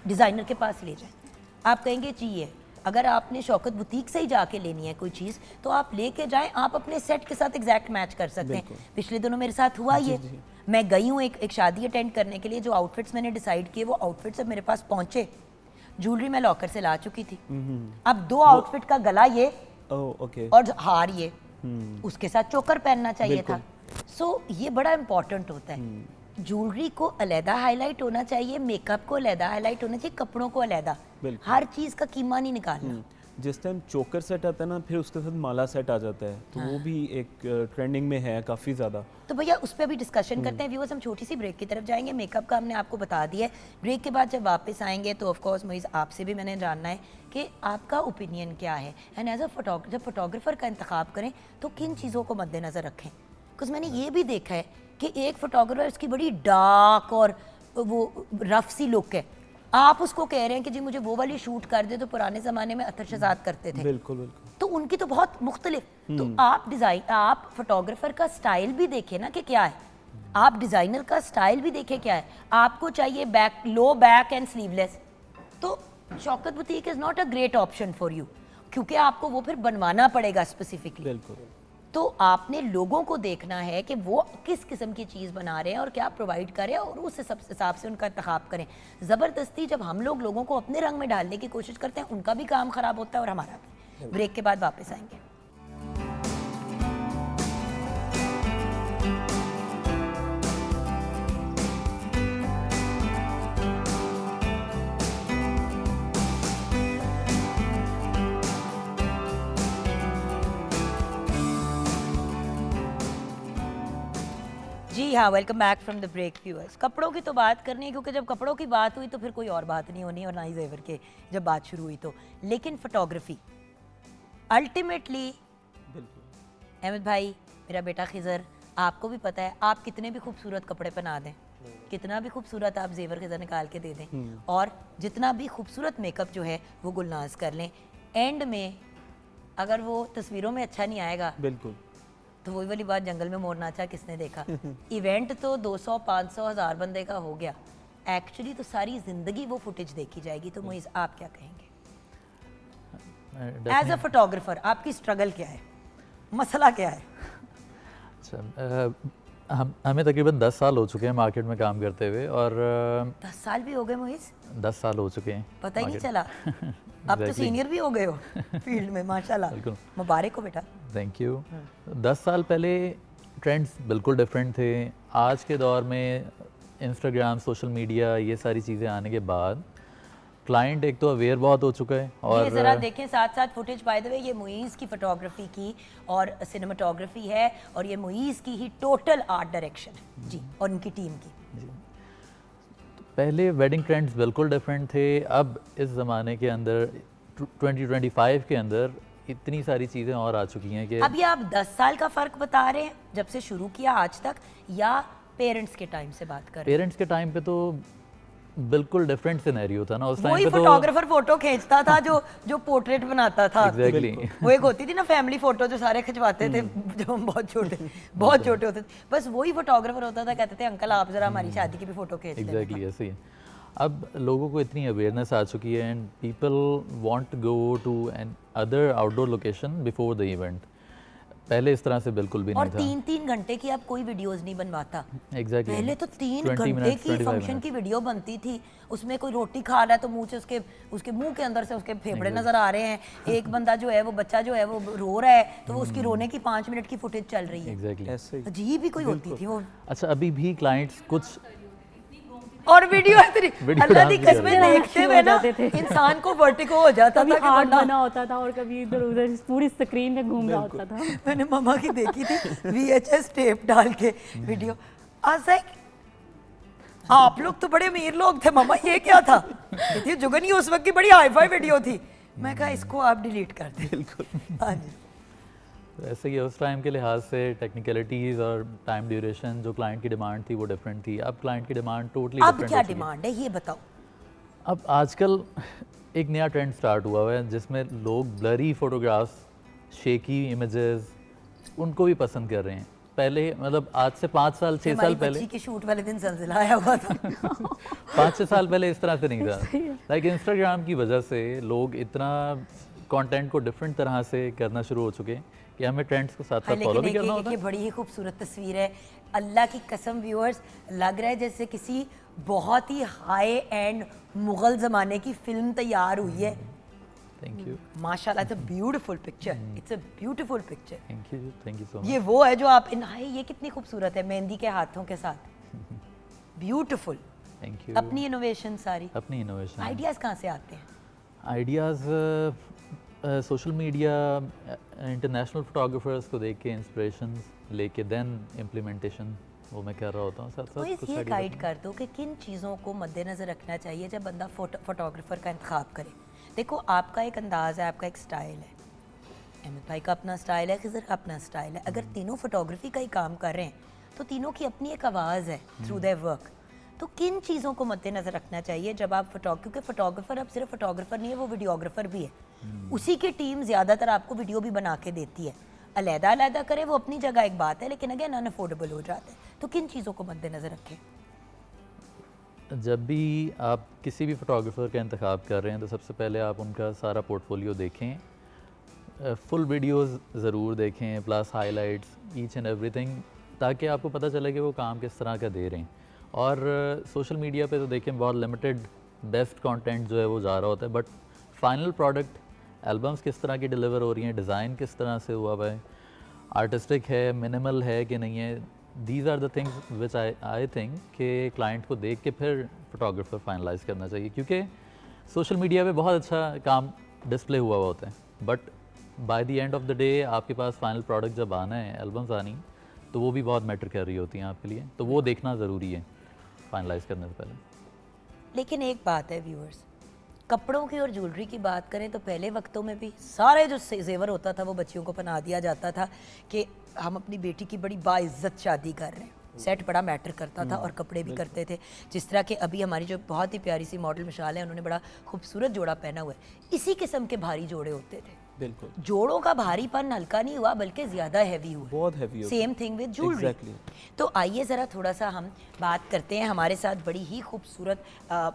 डिज़ाइनर के पास ले जाएं। आप कहेंगे चाहिए, अगर आपने शौकत बुटीक से ही जाके लेनी है कोई चीज़ तो आप लेके जाएं, आप अपने सेट के साथ एग्जैक्ट मैच कर सकते हैं। पिछले दिनों मेरे साथ हुआ ये, मैं गई हूँ एक शादी अटेंड करने के लिए, जो आउटफिट्स मैंने डिसाइड किए वो आउटफिट्स अब मेरे पास पहुँचे, ज्वेलरी मैं लॉकर से ला चुकी थी। अब 2 आउटफिट का गला ये ओह ओके। और हार ये, उसके साथ चोकर पहनना चाहिए था। सो ये बड़ा इंपॉर्टेंट होता है। ज्वेलरी को अलहदा हाईलाइट होना चाहिए, मेकअप को अलहदा हाईलाइट होना चाहिए, कपड़ों को अलहदा। बिल्कुल। हर चीज का कीमा नहीं निकालना। जिस टाइम चोकर सेट आता है ना, फिर उसके साथ माला सेट आ जाता है, तो वो भी एक ट्रेंडिंग में है काफ़ी ज़्यादा। तो भैया उस पर भी डिस्कशन करते हैं व्यूअर्स। हम छोटी सी ब्रेक की तरफ जाएंगे, मेकअप का हमने आपको बता दिया है। ब्रेक के बाद जब वापस आएंगे तो ऑफ कोर्स मुझे आपसे भी मैंने जानना है कि आपका ओपिनियन क्या है, एंड एज अ जब फोटोग्राफर का इंतखाब करें तो किन चीज़ों को मद्देनज़र रखें। बिकॉज मैंने ये भी देखा है कि एक फोटोग्राफर इसकी बड़ी डार्क और वो रफ सी लुक है, आप उसको कह रहे हैं कि जी मुझे वो वाली शूट कर दे तो पुराने ज़माने में अतर शहजाद करते थे, बिल्कुल बिल्कुल। तो उनकी तो बहुत मुख्तलिफ। तो आप फोटोग्राफर का स्टाइल भी देखें ना कि क्या है, आप डिज़ाइनर का स्टाइल भी देखें क्या है। आपको चाहिए back, low back and sleeveless, तो Shaukat boutique is not a great option for you, क्योंकि आपको वो फिर बनवाना पड़ेगा स्पेसिफिकली। बिल्कुल। तो आपने लोगों को देखना है कि वो किस किस्म की चीज़ बना रहे हैं और क्या प्रोवाइड करें, और उस हिसाब से उनका इंतखाब करें। ज़बरदस्ती जब हम लोग लोगों को अपने रंग में डालने की कोशिश करते हैं, उनका भी काम ख़राब होता है और हमारा भी। ब्रेक के बाद वापस आएंगे। जी हाँ, welcome back from the break viewers. कपड़ों की तो बात करनी है, क्योंकि जब कपड़ों की बात हुई तो फिर कोई और बात नहीं होनी, और ना ही जेवर के जब बात शुरू हुई तो। लेकिन फोटोग्राफी अल्टीमेटली, अहमद भाई, मेरा बेटा खिजर, आपको भी पता है, आप कितने भी खूबसूरत कपड़े पहना दें, कितना भी खूबसूरत आप जेवर खिजर निकाल के दे दें, और जितना भी खूबसूरत मेकअप जो है वो गुलनाज कर लें, एंड में अगर वो तस्वीरों में अच्छा नहीं आएगा बिल्कुल। तो वही वाली बात, जंगल में मोर नाचा किसने देखा। इवेंट तो 200, 500, 1000 बंदे का हो गया, एक्चुअली तो सारी जिंदगी वो फुटेज देखी जाएगी। तो मुइज़ आप क्या कहेंगे एज अ फोटोग्राफर, आपकी स्ट्रगल क्या है, मसला क्या है? अच्छा, हमें तकरीबन 10 साल हो चुके हैं मार्केट में काम करते हुए, और 10 साल भी हो गए मुइज़, 10 साल हो चुके हैं, पता ही नहीं market- चला। अब तो Exactly. सीनियर भी हो गए हो फील्ड में, माशाल्लाह, बिल्कुल। मुबारक हो बेटा। Thank you. 10 साल पहले ट्रेंड्स बिल्कुल डिफरेंट थे। आज के दौर में इंस्टाग्राम, सोशल मीडिया, ये सारी चीज़ें आने के बाद क्लाइंट एक तो अवेयर बहुत हो चुका है, ये और जरा देखें साथ साथ फुटेज, बाय द वे ये मुइज़ की फोटोग्राफी की और सिनेमाटोग्राफी है, और ये मुइज़ की ही टोटल आर्ट डायरेक्शन है जी, और इनकी टीम की। पहले वेडिंग ट्रेंड्स बिल्कुल डिफरेंट थे। अब इस ज़माने के अंदर 2025 के अंदर इतनी सारी चीज़ें और आ चुकी हैं कि अब ये आप 10 साल का फ़र्क बता रहे हैं जब से शुरू किया आज तक, या पेरेंट्स के टाइम से बात कर रहे हैं। पेरेंट्स के टाइम पे तो बिल्कुल डिफरेंट सिनेरियो था ना उस टाइम वही पे तो फोटोग्राफर फोटो खींचता था जो पोर्ट्रेट बनाता था। एग्जैक्टली वो एक होती थी ना फैमिली फोटो जो सारे खिंचवाते थे जब हम बहुत छोटे होते थे, बस वही फोटोग्राफर होता था, कहते थे अंकल आप जरा हमारी शादी की भी फोटो खींच लेना। एग्जैक्टली ऐसे ही है। अब लोगों को इतनी अवेयरनेस आ चुकी है and people want to go to another outdoor location before the event. पहले इस तरह से बिल्कुल भी और नहीं था। 3-3 घंटे की अब कोई वीडियोस नहीं बनवाता। एग्जैक्टली पहले तो 3 20 घंटे मिनट, की 25 फंक्शन मिनट। की वीडियो बनती थी, उसमें कोई रोटी खा रहा है तो मुंह से उसके मुंह के अंदर से उसके फेफड़े नजर आ रहे हैं, एक बंदा जो है वो बच्चा जो है वो रो रहा है तो उसकी रोने की 5 मिनट की फुटेज चल रही है। एग्जैक्टली ऐसे ही अजीब ही कोई होती थी वो। अच्छा अभी भी क्लाइंट्स कुछ और वीडियो तेरी वीडियो अल्लाह डांस दी भी कर कसमें रहे हैं। देखते हुए ना जाते थे। इंसान को वर्टिगो हो जाता कभी था कि हार्ट बंदा- बना होता था और कभी इधर उधर पूरी स्क्रीन में घूम रहा होता था। मैंने मम्मा की देखी थी VHS टेप डाल के वीडियो। आज लाइक आप लोग तो बड़े अमीर लोग थे मम्मा, ये क्या था? कहती है जुगनी उस वक्त की बड़ी हाई-फाई वीडियो थी। मैं कहा इसको आप डिलीट कर दें। बिल्कुल। हाँ जी। तो ऐसे ही उस टाइम के लिहाज से टेक्निकलिटीज़ और टाइम ड्यूरेशन जो क्लाइंट की डिमांड थी वो डिफरेंट थी। अब क्लाइंट की डिमांड टोटली अब डिफरेंट क्या डिमांड है ये बताओ। अब आजकल एक नया ट्रेंड स्टार्ट हुआ है जिसमें लोग ब्लरी फोटोग्राफ्स, शेकी इमेजेस उनको भी पसंद कर रहे हैं। पहले मतलब आज से 5 साल 6 हमारी साल पहले बच्ची की शूट वाले दिन जलजिला आया हुआ था। 5-6 साल पहले इस तरह से नहीं था। लाइक इंस्टाग्राम की वजह से लोग इतना कंटेंट को डिफरेंट तरह से करना शुरू हो चुके हैं कि हमें ट्रेंड्स को साथ हाँ, साथ फॉलो भी लेकिन करना एक होता ये है। बड़ी ही खूबसूरत तस्वीर है। अल्लाह की कसम व्यूअर्स, लग रहा है जैसे किसी बहुत ही हाई एंड मुगल ज़माने की फिल्म तैयार हुई है। थैंक यू माशाल्लाह, it's a beautiful picture, it's a beautiful picture. Thank you so much. ये वो है जो आप हाय ये कितनी खूबसूरत है मेहंदी के हाथों के साथ, ब्यूटीफुल। Thank you. अपनी इनोवेशन सारी, अपनी इनोवेशन आइडियाज़ कहाँ से आते हैं? Ideas social media, international photographers को देख के इंस्पिरेशंस लेके देन इम्प्लीमेंटेशन वो मैं कर रहा होता हूँ साथ तो साथ इस कुछ ये ideas गाइड कर दो कि किन चीज़ों को मद्देनज़र रखना चाहिए जब बंदा फोटोग्राफर का इंतखाब करे। देखो आपका एक अंदाज़ है, आपका एक स्टाइल है, अहमद भाई का अपना स्टाइल है, खिज़र का अपना स्टाइल है। अगर तीनों फोटोग्राफी का ही काम कर रहे हैं तो तीनों की अपनी एक आवाज़ है थ्रू देयर वर्क। तो किन चीज़ों को मद्देनज़र रखना चाहिए जब आप क्योंकि फोटोग्राफर अब सिर्फ फोटोग्राफर नहीं है, वो वीडियोग्राफर भी है। उसी की टीम ज़्यादातर आपको वीडियो भी बना के देती है। अलहदा करे वो अपनी जगह एक बात है, लेकिन अगेन अनअफोर्डेबल हो जाता है। तो किन चीज़ों को मद्देनज़र रखें? जब भी आप किसी भी फोटोग्राफर का इंतखाब कर रहे हैं तो सबसे पहले आप उनका सारा पोर्टफोलियो देखें, फुल वीडियोस ज़रूर देखें plus highlights each and everything, ताकि आपको पता चले कि वो काम किस तरह का दे रहे हैं। और सोशल मीडिया पे तो देखें बहुत लिमिटेड बेस्ट कंटेंट जो है वो जा रहा होता है, बट फाइनल प्रोडक्ट एल्बम्स किस तरह की डिलीवर हो रही हैं, डिज़ाइन किस तरह से हुआ हुआ है, आर्टिस्टिक है, मिनिमल है कि नहीं है, these are the things which I think कि क्लाइंट को देख के फिर फोटोग्राफर फाइनलाइज करना चाहिए। क्योंकि सोशल मीडिया पे बहुत अच्छा काम डिस्प्ले हुआ हुआ होता है, but by the end of the day आपके पास फाइनल प्रोडक्ट जब आना है, एल्बम्स आनी, तो वो भी बहुत मैटर कर रही होती हैं आपके लिए, तो वो देखना ज़रूरी है फाइनलाइज करने से पहले। लेकिन एक बात है व्यूअर्स, कपड़ों की और ज्वेलरी की बात करें तो पहले वक्तों में भी सारे जो जेवर होता था वो बच्चियों को पहना दिया जाता था कि हम अपनी बेटी की बड़ी बाइज्जत शादी कर रहे हैं। सेट बड़ा मैटर करता था और कपड़े भी करते थे। जिस तरह के अभी हमारी जो बहुत ही प्यारी सी मॉडल मिसाल है, उन्होंने बड़ा खूबसूरत जोड़ा पहना हुआ है। इसी किस्म के भारी जोड़े होते थे। बिल्कुल जोड़ों का भारीपन हल्का नहीं हुआ बल्कि ज़्यादा हैवी हुआ। बहुत हैवी हो same thing with jewellery. Exactly. तो आइए ज़रा थोड़ा सा हम बात करते हैं। हमारे साथ बड़ी ही खूबसूरत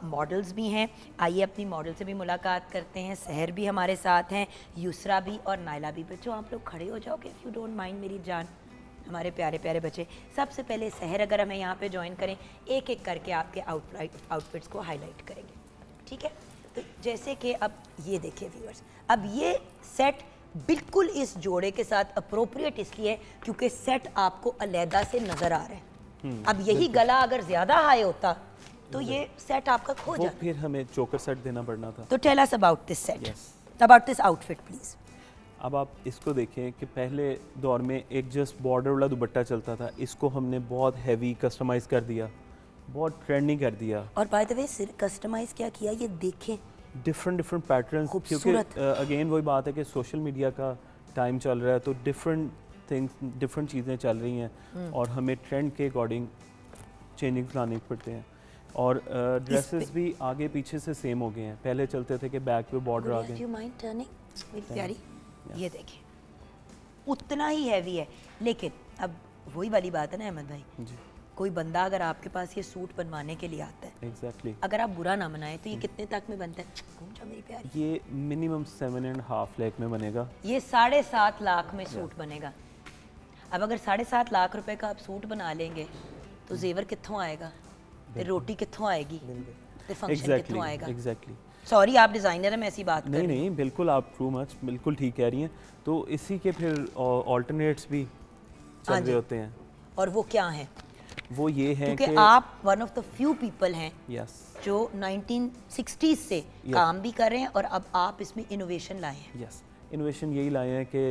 मॉडल्स भी हैं। आइए अपनी मॉडल से भी मुलाकात करते हैं। सहर भी हमारे साथ हैं, युसरा भी और नायला भी। बच्चों आप लोग खड़े हो जाओगे इफ़ यू डोंट माइंड मेरी जान, हमारे प्यारे प्यारे बच्चे। सबसे पहले सहर अगर हमें यहाँ पे ज्वाइन करें, एक एक करके आपके आउटफिट्स को हाईलाइट करेंगे, ठीक है? तो जैसे कि अब ये देखिए व्यूअर्स, अब ये सेट बिल्कुल इस जोड़े के साथ अप्रोप्रिएट इसलिए है क्योंकि सेट आपको अलहदा से नज़र आ रहा है। अब यही गला अगर ज़्यादा हाई होता तो ये सेट आपका खो वो जाता। फिर हमें चोकर सेट देना पड़ना था। तो tell us about this set, Yes. About this outfit please. अब आप इसको देखें कि पहले दौर में एक जस्ट बॉर्डर वाला दुपट्टा चलता था, इसको हमने बहुत हैवी कस्टमाइज़ कर दिया, बहुत ट्रेंडिंग कर दिया। और बाय द वे सिर्फ कस्टमाइज़ क्या किया ये देखें, डिफरेंट पैटर्न्स, क्योंकि खूबसूरत। अगेन वही बात है कि सोशल मीडिया का टाइम चल रहा है, तो डिफरेंट थिंग्स, डिफरेंट चीज़ें चल रही हैं और हमें ट्रेंड के अकॉर्डिंग चेंजिंग्स लाने पड़ते हैं। और ड्रेसेस भी आगे पीछे से सेम हो गए हैं। पहले चलते थे कि बैक पे बॉर्डर आ Do गए। you mind turning? मेरी प्यारी, ये देखिए उतना ही हैवी है, लेकिन अब वही वाली बात है ना अहमद भाई, जी कोई बंदा अगर आपके पास ये सूट बनवाने के लिए आता है, एग्जैक्टली अगर आप बुरा ना मनाए तो ये कितने तक में बनता है? घूम जा मेरी प्यारी, ये मिनिमम 7.5 लाख में बनेगा। ये 7.5 लाख में सूट बनेगा। अब अगर 7.5 लाख रुपए का आप सूट बना लेंगे तो जेवर कित्थों आएगा, ते रोटी कित्थों आएगी, ते फंक्शन कित्थों आएगा? एग्जैक्टली सॉरी आप डिज़ाइनर हैं, मैं ऐसी बात कर नहीं रही हूँ। नहीं बिल्कुल, आप ट्रू मच बिल्कुल ठीक कह रही हैं। तो इसी के फिर ऑल्टरनेट्स भी चल हाँ रहे जी। होते हैं। और वो क्या है? वो ये है क्योंकि कि आप one of the few people हैं यस जो 1960s से काम भी कर रहे हैं और अब आप इसमें इनोवेशन लाए हैं। यस इनोवेशन यही लाए हैं कि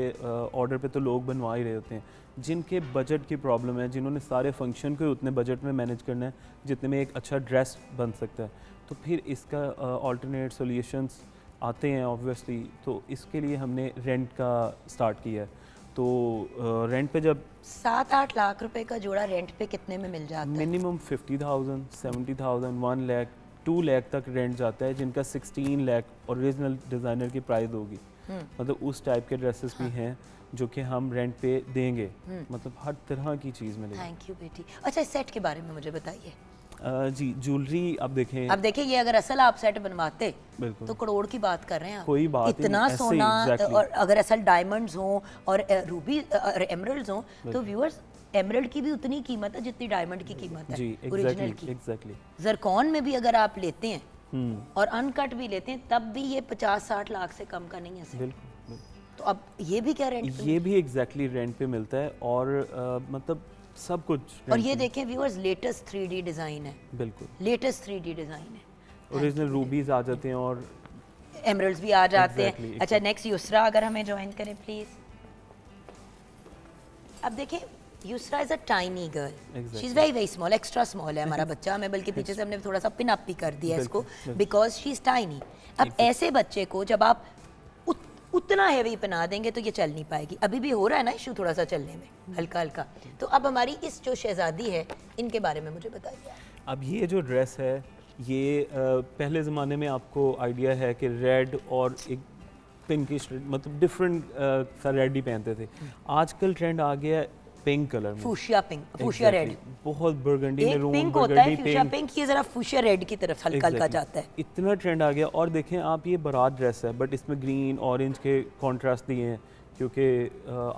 ऑर्डर पे तो लोग बनवा ही रहे होते हैं, जिनके बजट की प्रॉब्लम है, जिन्होंने सारे फंक्शन को उतने बजट में मैनेज करना है जितने में एक अच्छा ड्रेस बन सकता है। तो फिर इसका ऑल्टरनेट सॉल्यूशंस आते हैं ऑब्वियसली। तो इसके लिए हमने रेंट का स्टार्ट किया है। तो रेंट पे जब 7-8 लाख रुपए का जोड़ा रेंट पे कितने में मिल जाता है? मिनिमम 50,000, 70,000, 1 लाख, 2 लाख तक रेंट जाता है, जिनका 16 लाख ओरिजिनल डिज़ाइनर की प्राइस होगी। मतलब उस टाइप के ड्रेसेस भी हैं जो कि हम रेंट पे देंगे। मतलब हर तरह की चीज़ मिलेगी। थैंक यू बेटी। अच्छा इस सेट के बारे में मुझे बताइए। जी ज्वेलरी आप देखें। अब देखिए ये अगर असल आप सेट बनवाते बिल्कुल तो करोड़ की बात कर रहे हैं आप। कोई बात ही इतना नहीं, ऐसे ही, सोना exactly। और अगर असल डायमंड्स हों और रूबी और एमरल्ड्स हों तो व्यूअर्स एमरल्ड की भी उतनी कीमत है जितनी डायमंड की कीमत जी है ओरिजिनल एग्जैक्टली की। एग्जैक्टली। जरकॉन में भी अगर आप लेते हैं और अनकट भी लेते हैं तब भी ये 50-60 लाख से कम का नहीं है set। बिल्कुल तो अब ये भी क्या रेंट पे? ये भी एग्जैक्टली रेंट पे मिलता है और मतलब सब कुछ और rent ये पे। देखें व्यूअर्स लेटेस्ट 3D डिज़ाइन है, बिल्कुल लेटेस्ट 3D डिज़ाइन है। ओरिजिनल रूबीज आ जाते हैं और एमरल्ड्स भी आ जाते Exactly, हैं। अच्छा नेक्स्ट युसरा अगर हमें ज्वाइन करें प्लीज। अब देखें Yusra is a tiny girl, she is very very small, extra small है हमारा बच्चा। हमें बल्कि पीछे से हमने थोड़ा सा पिन अप भी कर दिया है इसको बिकॉज शी इज टाइनी। अब ऐसे बच्चे को जब आप उतना हैवी पहना देंगे तो ये चल नहीं पाएगी। अभी भी हो रहा है ना इशू थोड़ा सा चलने में हल्का हल्का। तो अब हमारी इस जो शहजादी है इनके बारे में मुझे बताइए। अब ये जो ड्रेस है ये पहले ज़माने में आपको आइडिया है कि रेड और एक पिंकिश मतलब डिफरेंट सा रेड ही पहनते थे। आजकल ट्रेंड आ गया पिंक कलर में, fuchsia pink, fuchsia red. Exactly, बहुत बर्गंडी एक मैरून पिंक होता है बर्गंडी फूशिया पिंक। पिंक, ये जरा फूशिया रेड की तरफ हल्का हल्का Exactly. जाता है। इतना ट्रेंड आ गया। और देखें आप ये बारात ड्रेस है बट इसमें ग्रीन ऑरेंज के कॉन्ट्रास्ट दिए हैं क्योंकि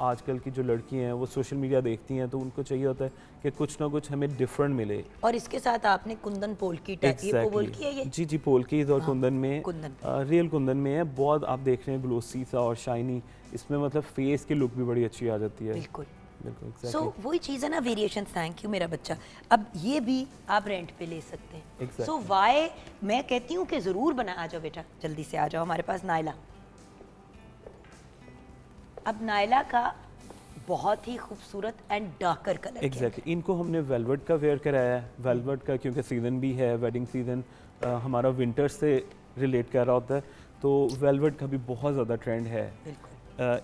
आजकल की जो लड़कियां हैं वो सोशल मीडिया देखती हैं तो उनको चाहिए होता है कि कुछ ना कुछ हमें डिफरेंट मिले। और इसके साथ आपने कुंदन पोल्की टाइप, ये पोल की है ये? जी जी पोल्कीज और कुंदन में कुंदन रियल कुंदन में है। बहुत आप देख रहे हैं ग्लोसी सा और शाइनी, इसमें मतलब फेस की लुक भी बड़ी अच्छी आ जाती है। बिल्कुल। बिल्कुल सो एग्जैक्टली वही चीज़ है ना, वेरिएशन। थैंक यू मेरा बच्चा। अब ये भी आप रेंट पे ले सकते हैं। Exactly. सो वाई मैं कहती हूँ कि ज़रूर बना। आ जाओ बेटा जल्दी से आ जाओ हमारे पास नायला। अब नायला का बहुत ही खूबसूरत एंड डार्कर कलर एग्जैक्टली। इनको हमने वेलवेट का वेयर कराया है। वेलवेट का क्योंकि सीज़न भी है, वेडिंग सीज़न हमारा विंटर से रिलेट कर रहा होता है तो वेलवेट का भी बहुत ज़्यादा ट्रेंड है। बिल्कुल।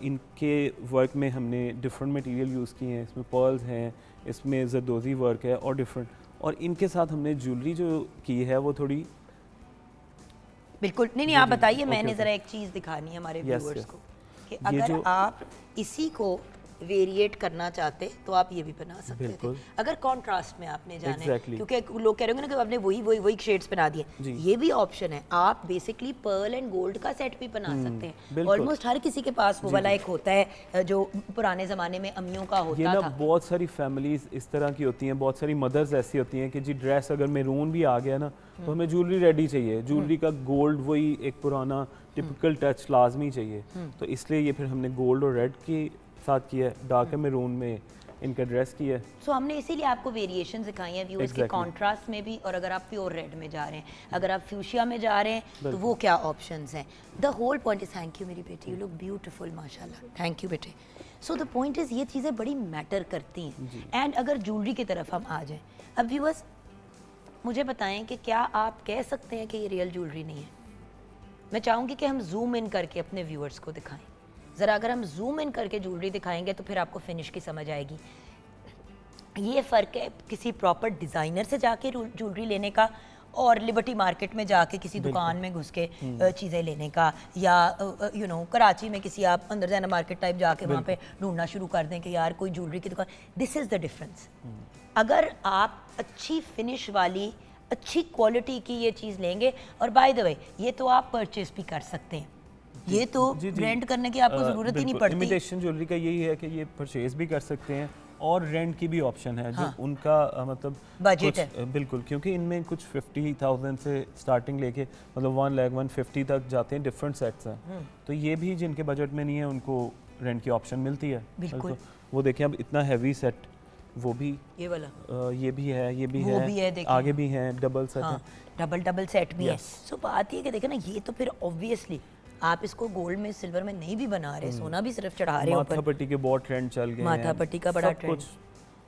इनके वर्क में हमने डिफरेंट मटेरियल यूज़ किए हैं। इसमें पर्ल्स हैं, इसमें जरदोजी वर्क है और डिफरेंट। और इनके साथ हमने ज्वेलरी जो की है वो थोड़ी बिल्कुल। नहीं नहीं आप बताइए, ओके, मैंने ओके। ज़रा एक चीज़ दिखानी है हमारे Yes, व्यूअर्स yes. को कि ये अगर जो- आप इसी को वेरिएट करना चाहते तो आप ये भी बना सकते थे। बिल्कुल। अगर कॉन्ट्रास्ट में आपने जाना है Exactly. क्योंकि लोग कह रहे होंगे ना कि आपने वही शेड्स बना दिए। जी। ये भी ऑप्शन है, आप बेसिकली पर्ल एंड गोल्ड का सेट भी बना सकते हैं। बिल्कुल। ऑलमोस्ट हर किसी के पास वो वाला एक होता है जो पुराने ज़माने में अम्मियों का ये होता ना था। बहुत सारी फैमिलीज इस तरह की होती हैं, बहुत सारी मदर्स ऐसी होती हैं कि जी ड्रेस अगर मैरून भी आ गया ना तो हमें ज्वेलरी रेडी चाहिए। ज्वेलरी का गोल्ड वही एक पुराना टिपिकल टच लाजमी चाहिए। तो इसलिए ये फिर हमने गोल्ड और रेड के साथ किया है, डार्क मैरून में इनका ड्रेस किया है। सो हमने इसीलिए आपको वेरिएशन दिखाई हैं व्यूअर्स के Exactly. कॉन्ट्रास्ट में भी। और अगर आप प्योर रेड में जा रहे हैं, अगर आप फ्यूशिया में जा रहे हैं तो वो क्या ऑप्शंस हैं। The whole point is, thank you मेरी बेटी, यू लुक ब्यूटीफुल माशाल्लाह, थैंक यू बेटे। सो द पॉइंट इज ये चीज़ें बड़ी मैटर करती हैं। एंड अगर ज्वेलरी की तरफ हम आ जाएं, अब व्यूअर्स मुझे बताएं कि क्या आप कह सकते हैं कि ये रियल ज्वेलरी नहीं है? मैं चाहूँगी कि हम जूम इन करके अपने व्यूअर्स को दिखाएं ज़रा। अगर हम जूम इन करके ज्वेलरी दिखाएंगे तो फिर आपको फिनिश की समझ आएगी। ये फ़र्क है किसी प्रॉपर डिज़ाइनर से जाके ज्वेलरी लेने का और लिबर्टी मार्केट में जाके किसी दुकान में घुस के चीज़ें लेने का, या कराची में किसी आप अंदर जाना मार्केट टाइप जाके वहाँ पे ढूंढना शुरू कर दें कि यार कोई ज्वेलरी की दुकान। This is the difference. अगर आप अच्छी फिनिश वाली अच्छी क्वालिटी की ये चीज़ लेंगे, और बाय द वे ये तो आप परचेज भी कर सकते हैं, ये तो रेंट करने की आपको ज़रूरत ही नहीं पड़ती। इमिटेशन ज्वेलरी का यही है कि ये परचेज भी कर सकते हैं और रेंट की भी ऑप्शन है, जो उनका मतलब बजट है। बिल्कुल, क्योंकि इनमें कुछ 50,000 से स्टार्टिंग लेके मतलब 1,50,000 तक जाते हैं, डिफरेंट सेट्स हैं। तो ये भी जिनके बजट में नहीं है उनको रेंट की ऑप्शन मिलती है। बिल्कुल। तो वो देखें अब इतना हैवी सेट, वो भी ये वाला ये भी है, ये भी वो है, भी है, देखिए। आगे भी है, डबल सेट है। डबल सेट भी है। Yes. सो बात ये कि देखे ना, ये तो फिर ऑब्वियसली आप इसको गोल्ड में सिल्वर में नहीं भी बना रहे, सोना भी सिर्फ चढ़ा रहे हो माथा ऊपर। पट्टी के बहुत ट्रेंड चल गए हैं, माथा पट्टी का बड़ा सब ट्रेंड। कुछ।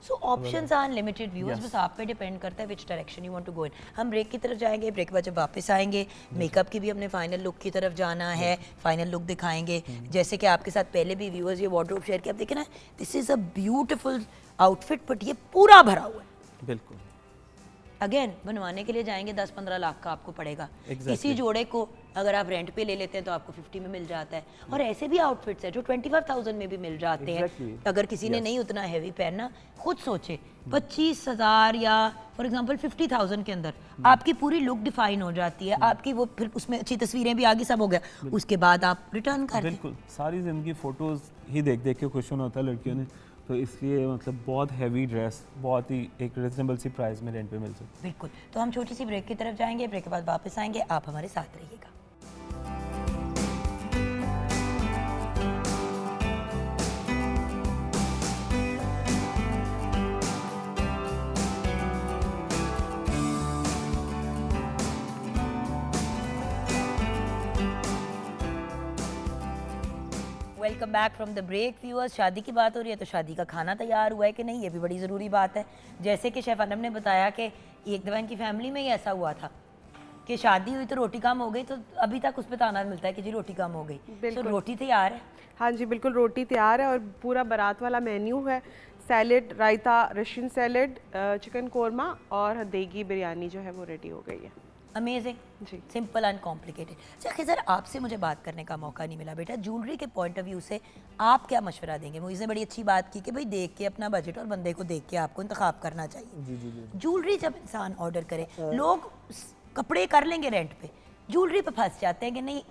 So options are unlimited viewers, बस आप पे डिपेंड करता है which direction you want to go in. हम ब्रेक की तरफ जाएंगे, ब्रेक के बाद जब वापस आएंगे मेकअप की भी हमने फाइनल लुक की तरफ जाना है, फाइनल लुक दिखाएंगे। जैसे कि आपके साथ पहले भी व्यूअर्स ये वार्डरोब शेयर किया, आप देखें ना, this is a beautiful outfit, but ये पूरा भरा हुआ है। बिल्कुल। अगेन बनवाने के लिए जाएंगे 10-15 लाख का आपको पड़ेगा। Exactly. इसी जोड़े को अगर आप रेंट पे ले लेते हैं तो आपको 50 में मिल जाता है। और ऐसे भी आउटफिट्स है जो 25,000 में भी मिल जाते Exactly. हैं। अगर किसी ने नहीं उतना हैवी पहनना, खुद सोचे 25,000 या फॉर एग्जांपल 50,000 के अंदर आपकी पूरी लुक डिफाइन हो जाती है, आपकी वो फिर उसमें अच्छी तस्वीरें भी आगे सब हो गया, उसके बाद आप रिटर्न कर दें। बिल्कुल, सारी ज़िंदगी फ़ोटोज़ ही देख देख के खुश होना होता है लड़कियों ने, तो इसलिए मतलब बहुत हैवी ड्रेस बहुत ही एक रिजनेबल सी प्राइस में रेंट पे मिल सकती है। बिल्कुल। तो हम छोटी सी ब्रेक की तरफ जाएंगे, ब्रेक के बाद वापस आएंगे, आप हमारे साथ रहिएगा। Welcome back from the break viewers. शादी की बात हो रही है तो शादी का खाना तैयार हुआ है कि नहीं, ये भी बड़ी ज़रूरी बात है। जैसे कि शेफ़ अनम ने बताया कि एक दफ़ा इनकी फैमिली में ही ऐसा हुआ था कि शादी हुई तो रोटी कम हो गई, तो अभी तक उस पर ताना मिलता है कि जी रोटी कम हो गई। तो रोटी तैयार है। हाँ जी बिल्कुल, रोटी तैयार है और पूरा बारात वाला मेन्यू है। सैलेड, रायता, रशियन सैलेड, चिकन कोरमा और देगी बिरयानी जो है वो रेडी हो गई है। अमेजिंग जी। Simple and complicated. अच्छा खिज़र, आपसे मुझे बात करने का मौका नहीं मिला बेटा, ज्वेलरी के पॉइंट ऑफ व्यू से आप क्या मशवरा देंगे? मुझे बड़ी अच्छी बात की कि भाई देख के अपना बजट और बंदे को देख के आपको इंतखाब करना चाहिए। जी जी जी। ज्वेलरी जब इंसान ऑर्डर करे, लोग कपड़े कर लेंगे रेंट पे, ज्वेलरी पे फंस जाते हैं कि नहीं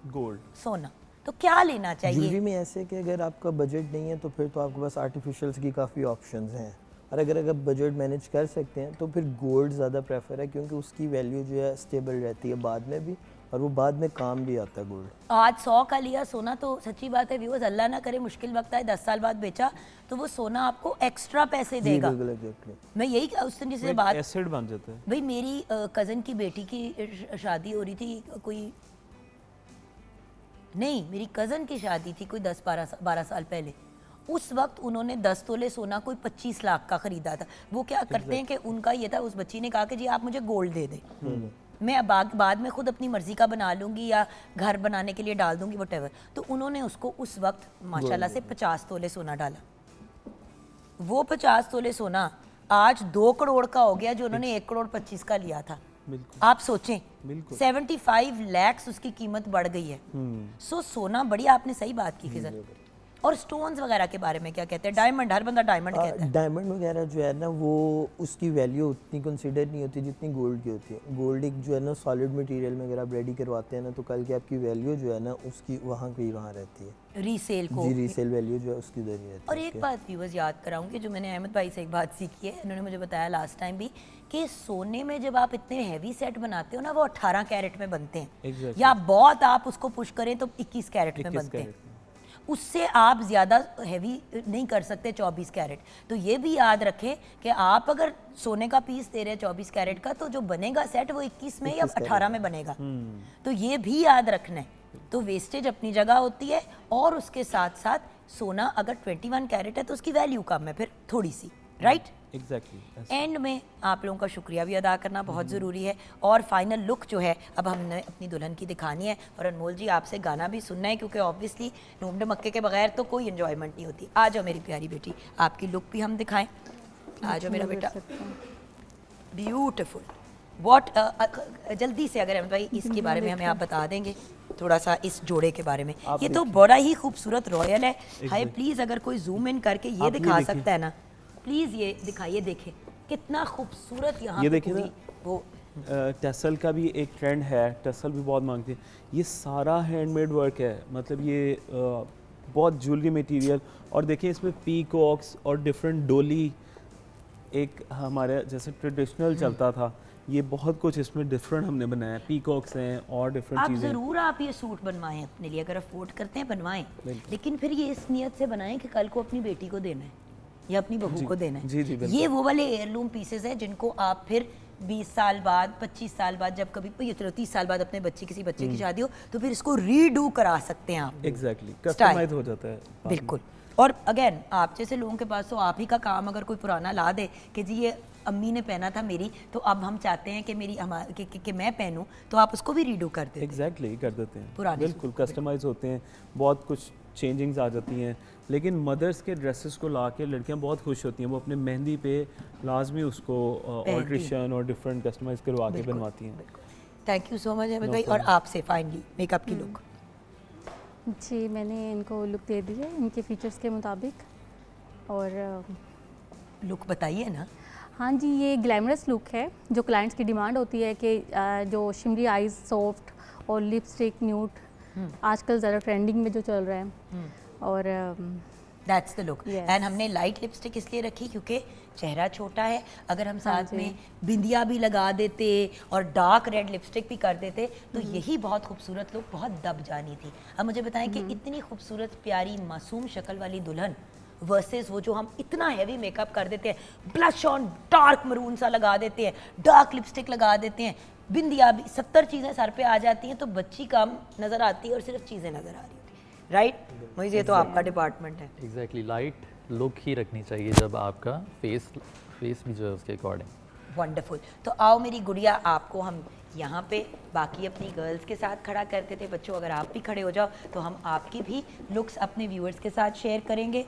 गोल्ड सोना, तो क्या लेना चाहिए? ज्वेलरी में ऐसे कि अगर आपका बजट नहीं है तो फिर तो आपके पास आर्टिफिशियल्स की काफ़ी ऑप्शंस हैं, और अगर बजट मैनेज कर सकते हैं तो फिर गोल्ड ज़्यादा प्रेफर है, क्योंकि उसकी वैल्यू जो है स्टेबल रहती है बाद में भी, और वो बाद में काम भी आता है गोल्ड। आज 100 का लिया सोना तो सच्ची बात है व्यूअर्स, अल्लाह ना करे मुश्किल वक्त आए 10 साल बाद बेचा तो वो सोना आपको एक्स्ट्रा पैसे देगा। बिल्कुल एग्जैक्टली। मैं यही उस दिन जिससे बात, एसिड बन जाता है। भाई मेरी कज़न की बेटी की शादी हो रही थी, कोई नहीं मेरी कज़न की शादी थी कोई 10-12 साल पहले। उस वक्त उन्होंने 10 तोले सोना कोई 25 लाख का ख़रीदा था। वो क्या करते हैं कि उनका ये था, उस बच्ची ने कहा कि जी आप मुझे गोल्ड दे दें, मैं अब बाद में खुद अपनी मर्ज़ी का बना लूँगी या घर बनाने के लिए डाल दूँगी वटेवर। तो उन्होंने उसको उस वक्त माशाल्लाह से 50 तोले सोना डाला। वो 50 तोले सोना आज 2 करोड़ का हो गया जो उन्होंने 1 करोड़ 25 का लिया था। आप सोचें, 75 लाख उसकी कीमत बढ़ गई है। सो सोना बड़ी, आपने सही बात की खिज़र। और स्टोन्स वगैरह के बारे में क्या कहते हैं? डायमंड, हर बंदा डायमंड कहता है। डायमंड वगैरह जो है ना वो उसकी वैल्यू उतनी कंसिडर नहीं होती जितनी गोल्ड की होती है। गोल्ड एक जो है ना सॉलिड मटेरियल में अगर आप रेडी करवाते हैं ना तो कल की आपकी वैल्यू जो है ना उसकी वहाँ की वहाँ रहती है, रीसेल को। जी रीसेल वैल्यू जो है उसकी उधर ही रहती है। और एक बात व्यूअर्स याद कराऊंगी जो मैंने अहमद भाई से एक बात सीखी है, इन्होंने मुझे बताया लास्ट टाइम भी, कि सोने में जब आप इतने हैवी सेट बनाते हो ना वो 18 कैरेट में बनते हैं। Exactly. या बहुत आप उसको पुश करें तो 21 कैरेट में बनते हैं। उससे आप ज़्यादा हैवी नहीं कर सकते 24 कैरेट। तो ये भी याद रखें कि आप अगर सोने का पीस दे रहे हैं 24 कैरेट का, तो जो बनेगा सेट वो 21 में या 18 में बनेगा। तो ये भी याद रखना है। तो वेस्टेज अपनी जगह होती है, और उसके साथ साथ सोना अगर 21 कैरेट है तो उसकी वैल्यू कम है फिर थोड़ी सी, राइट? एग्जैक्टली। एंड में आप लोगों का शुक्रिया भी अदा करना बहुत ज़रूरी है। और फाइनल लुक जो है अब हमने अपनी दुल्हन की दिखानी है, और अनमोल जी आपसे गाना भी सुनना है, क्योंकि ऑब्वियसली नूमडे मक्के के बगैर तो कोई एंजॉयमेंट नहीं होती। आ जाओ मेरी प्यारी बेटी, आपकी लुक भी हम दिखाएं। आ जाओ मेरा कर बेटा, सकते हैं। ब्यूटीफुल। व्हाट जल्दी से अगर अहमद भाई इसके बारे में हमें आप बता देंगे थोड़ा सा, इस जोड़े के बारे में। ये तो बड़ा ही खूबसूरत रॉयल है। हाय प्लीज़ अगर कोई जूम इन करके ये आप ये दिखा देखिए। सकता है ना, प्लीज़ ये दिखाइए, देखें कितना खूबसूरत यहाँ ये पे देखिए ना, पूरी वो टसल का भी एक ट्रेंड है, टसल भी बहुत मांगते हैं। ये सारा हैंडमेड वर्क है, मतलब ये बहुत ज्वेलरी मटेरियल। और देखिए इसमें पीकॉक्स और डिफरेंट डोली, एक हमारे जैसे ट्रेडिशनल चलता था, ये बहुत कुछ इसमें डिफरेंट हमने बनाया है। पीकॉक्स हैं और डिफरेंट आप चीज़ें। ज़रूर आप ये सूट बनवाएं अपने लिए, अगर अफोर्ड करते हैं बनवाएं, लेकिन फिर ये इस नियत से बनाएं कि कल को अपनी बेटी को देना है या अपनी बहू को देना है। जी, जी, बिल्कुल। ये वो वाले एयरलूम पीसेस हैं जिनको आप फिर 20 साल बाद, 25 साल बाद, जब कभी ये 30 साल बाद अपने बच्चे किसी बच्चे की शादी हो तो फिर इसको रीडू करा सकते हैं आप। एग्जैक्टली, कस्टमाइज हो जाता है बाद में। बिल्कुल। और अगेन आप जैसे लोगों के पास तो आप ही का काम, अगर कोई पुराना ला दे कि जी ये अम्मी ने पहना था मेरी, तो अब हम चाहते हैं कि मेरी कि मैं पहनूं, तो आप उसको भी रीडू कर देते हैं। एग्जैक्टली कर देते हैं, पुराने बिल्कुल कस्टमाइज होते हैं, बहुत कुछ चेंजिंग्स आ जाती हैं। लेकिन मदर्स के ड्रेसेस को ला के लड़कियाँ बहुत खुश होती हैं, वो अपने मेहंदी पे लाजमी उसको ऑल्ट्रेशन और डिफरेंट कस्टमाइज करवा के बनवाती हैं। Thank you so much Ahmed भाई। और आपसे फाइनली मेकअप की लुक। जी, मैंने इनको लुक दे दी है इनके फीचर्स के मुताबिक। और लुक बताइए ना। हाँ जी, ये ग्लैमरस लुक है जो क्लाइंट्स की डिमांड होती है कि जो शिमरी आइज सॉफ्ट और लिपस्टिक न्यूड आजकल ज़रा ट्रेंडिंग में जो चल रहा है। और that's the look. Yes. And हमने लाइट लिपस्टिक इसलिए रखी क्योंकि चेहरा छोटा है, अगर हम साथ में बिंदिया भी लगा देते और डार्क रेड लिपस्टिक भी कर देते तो यही बहुत खूबसूरत लुक बहुत दब जानी थी। अब मुझे बताएं कि इतनी खूबसूरत प्यारी मासूम शक्ल वाली दुल्हन वर्सेस वो जो हम इतना हैवी मेकअप कर देते हैं, ब्लश ऑन डार्क मरून सा लगा देते हैं, डार्क लिपस्टिक लगा देते हैं, बिंदिया भी, 70 चीज़ें सर पे आ जाती हैं तो बच्ची कम नज़र आती है और सिर्फ चीज़ें नज़र आ रही होती है। राइट मुझे, ये तो आपका डिपार्टमेंट है। एग्जैक्टली, लाइट लुक ही रखनी चाहिए जब आपका फेस भी जो है उसके अकॉर्डिंग। वंडरफुल। तो आओ मेरी गुड़िया, आपको हम यहाँ पे बाकी अपनी गर्ल्स के साथ खड़ा करते थे। बच्चों अगर आप भी खड़े हो जाओ तो हम आपकी भी लुक्स अपने व्यूअर्स के साथ शेयर करेंगे।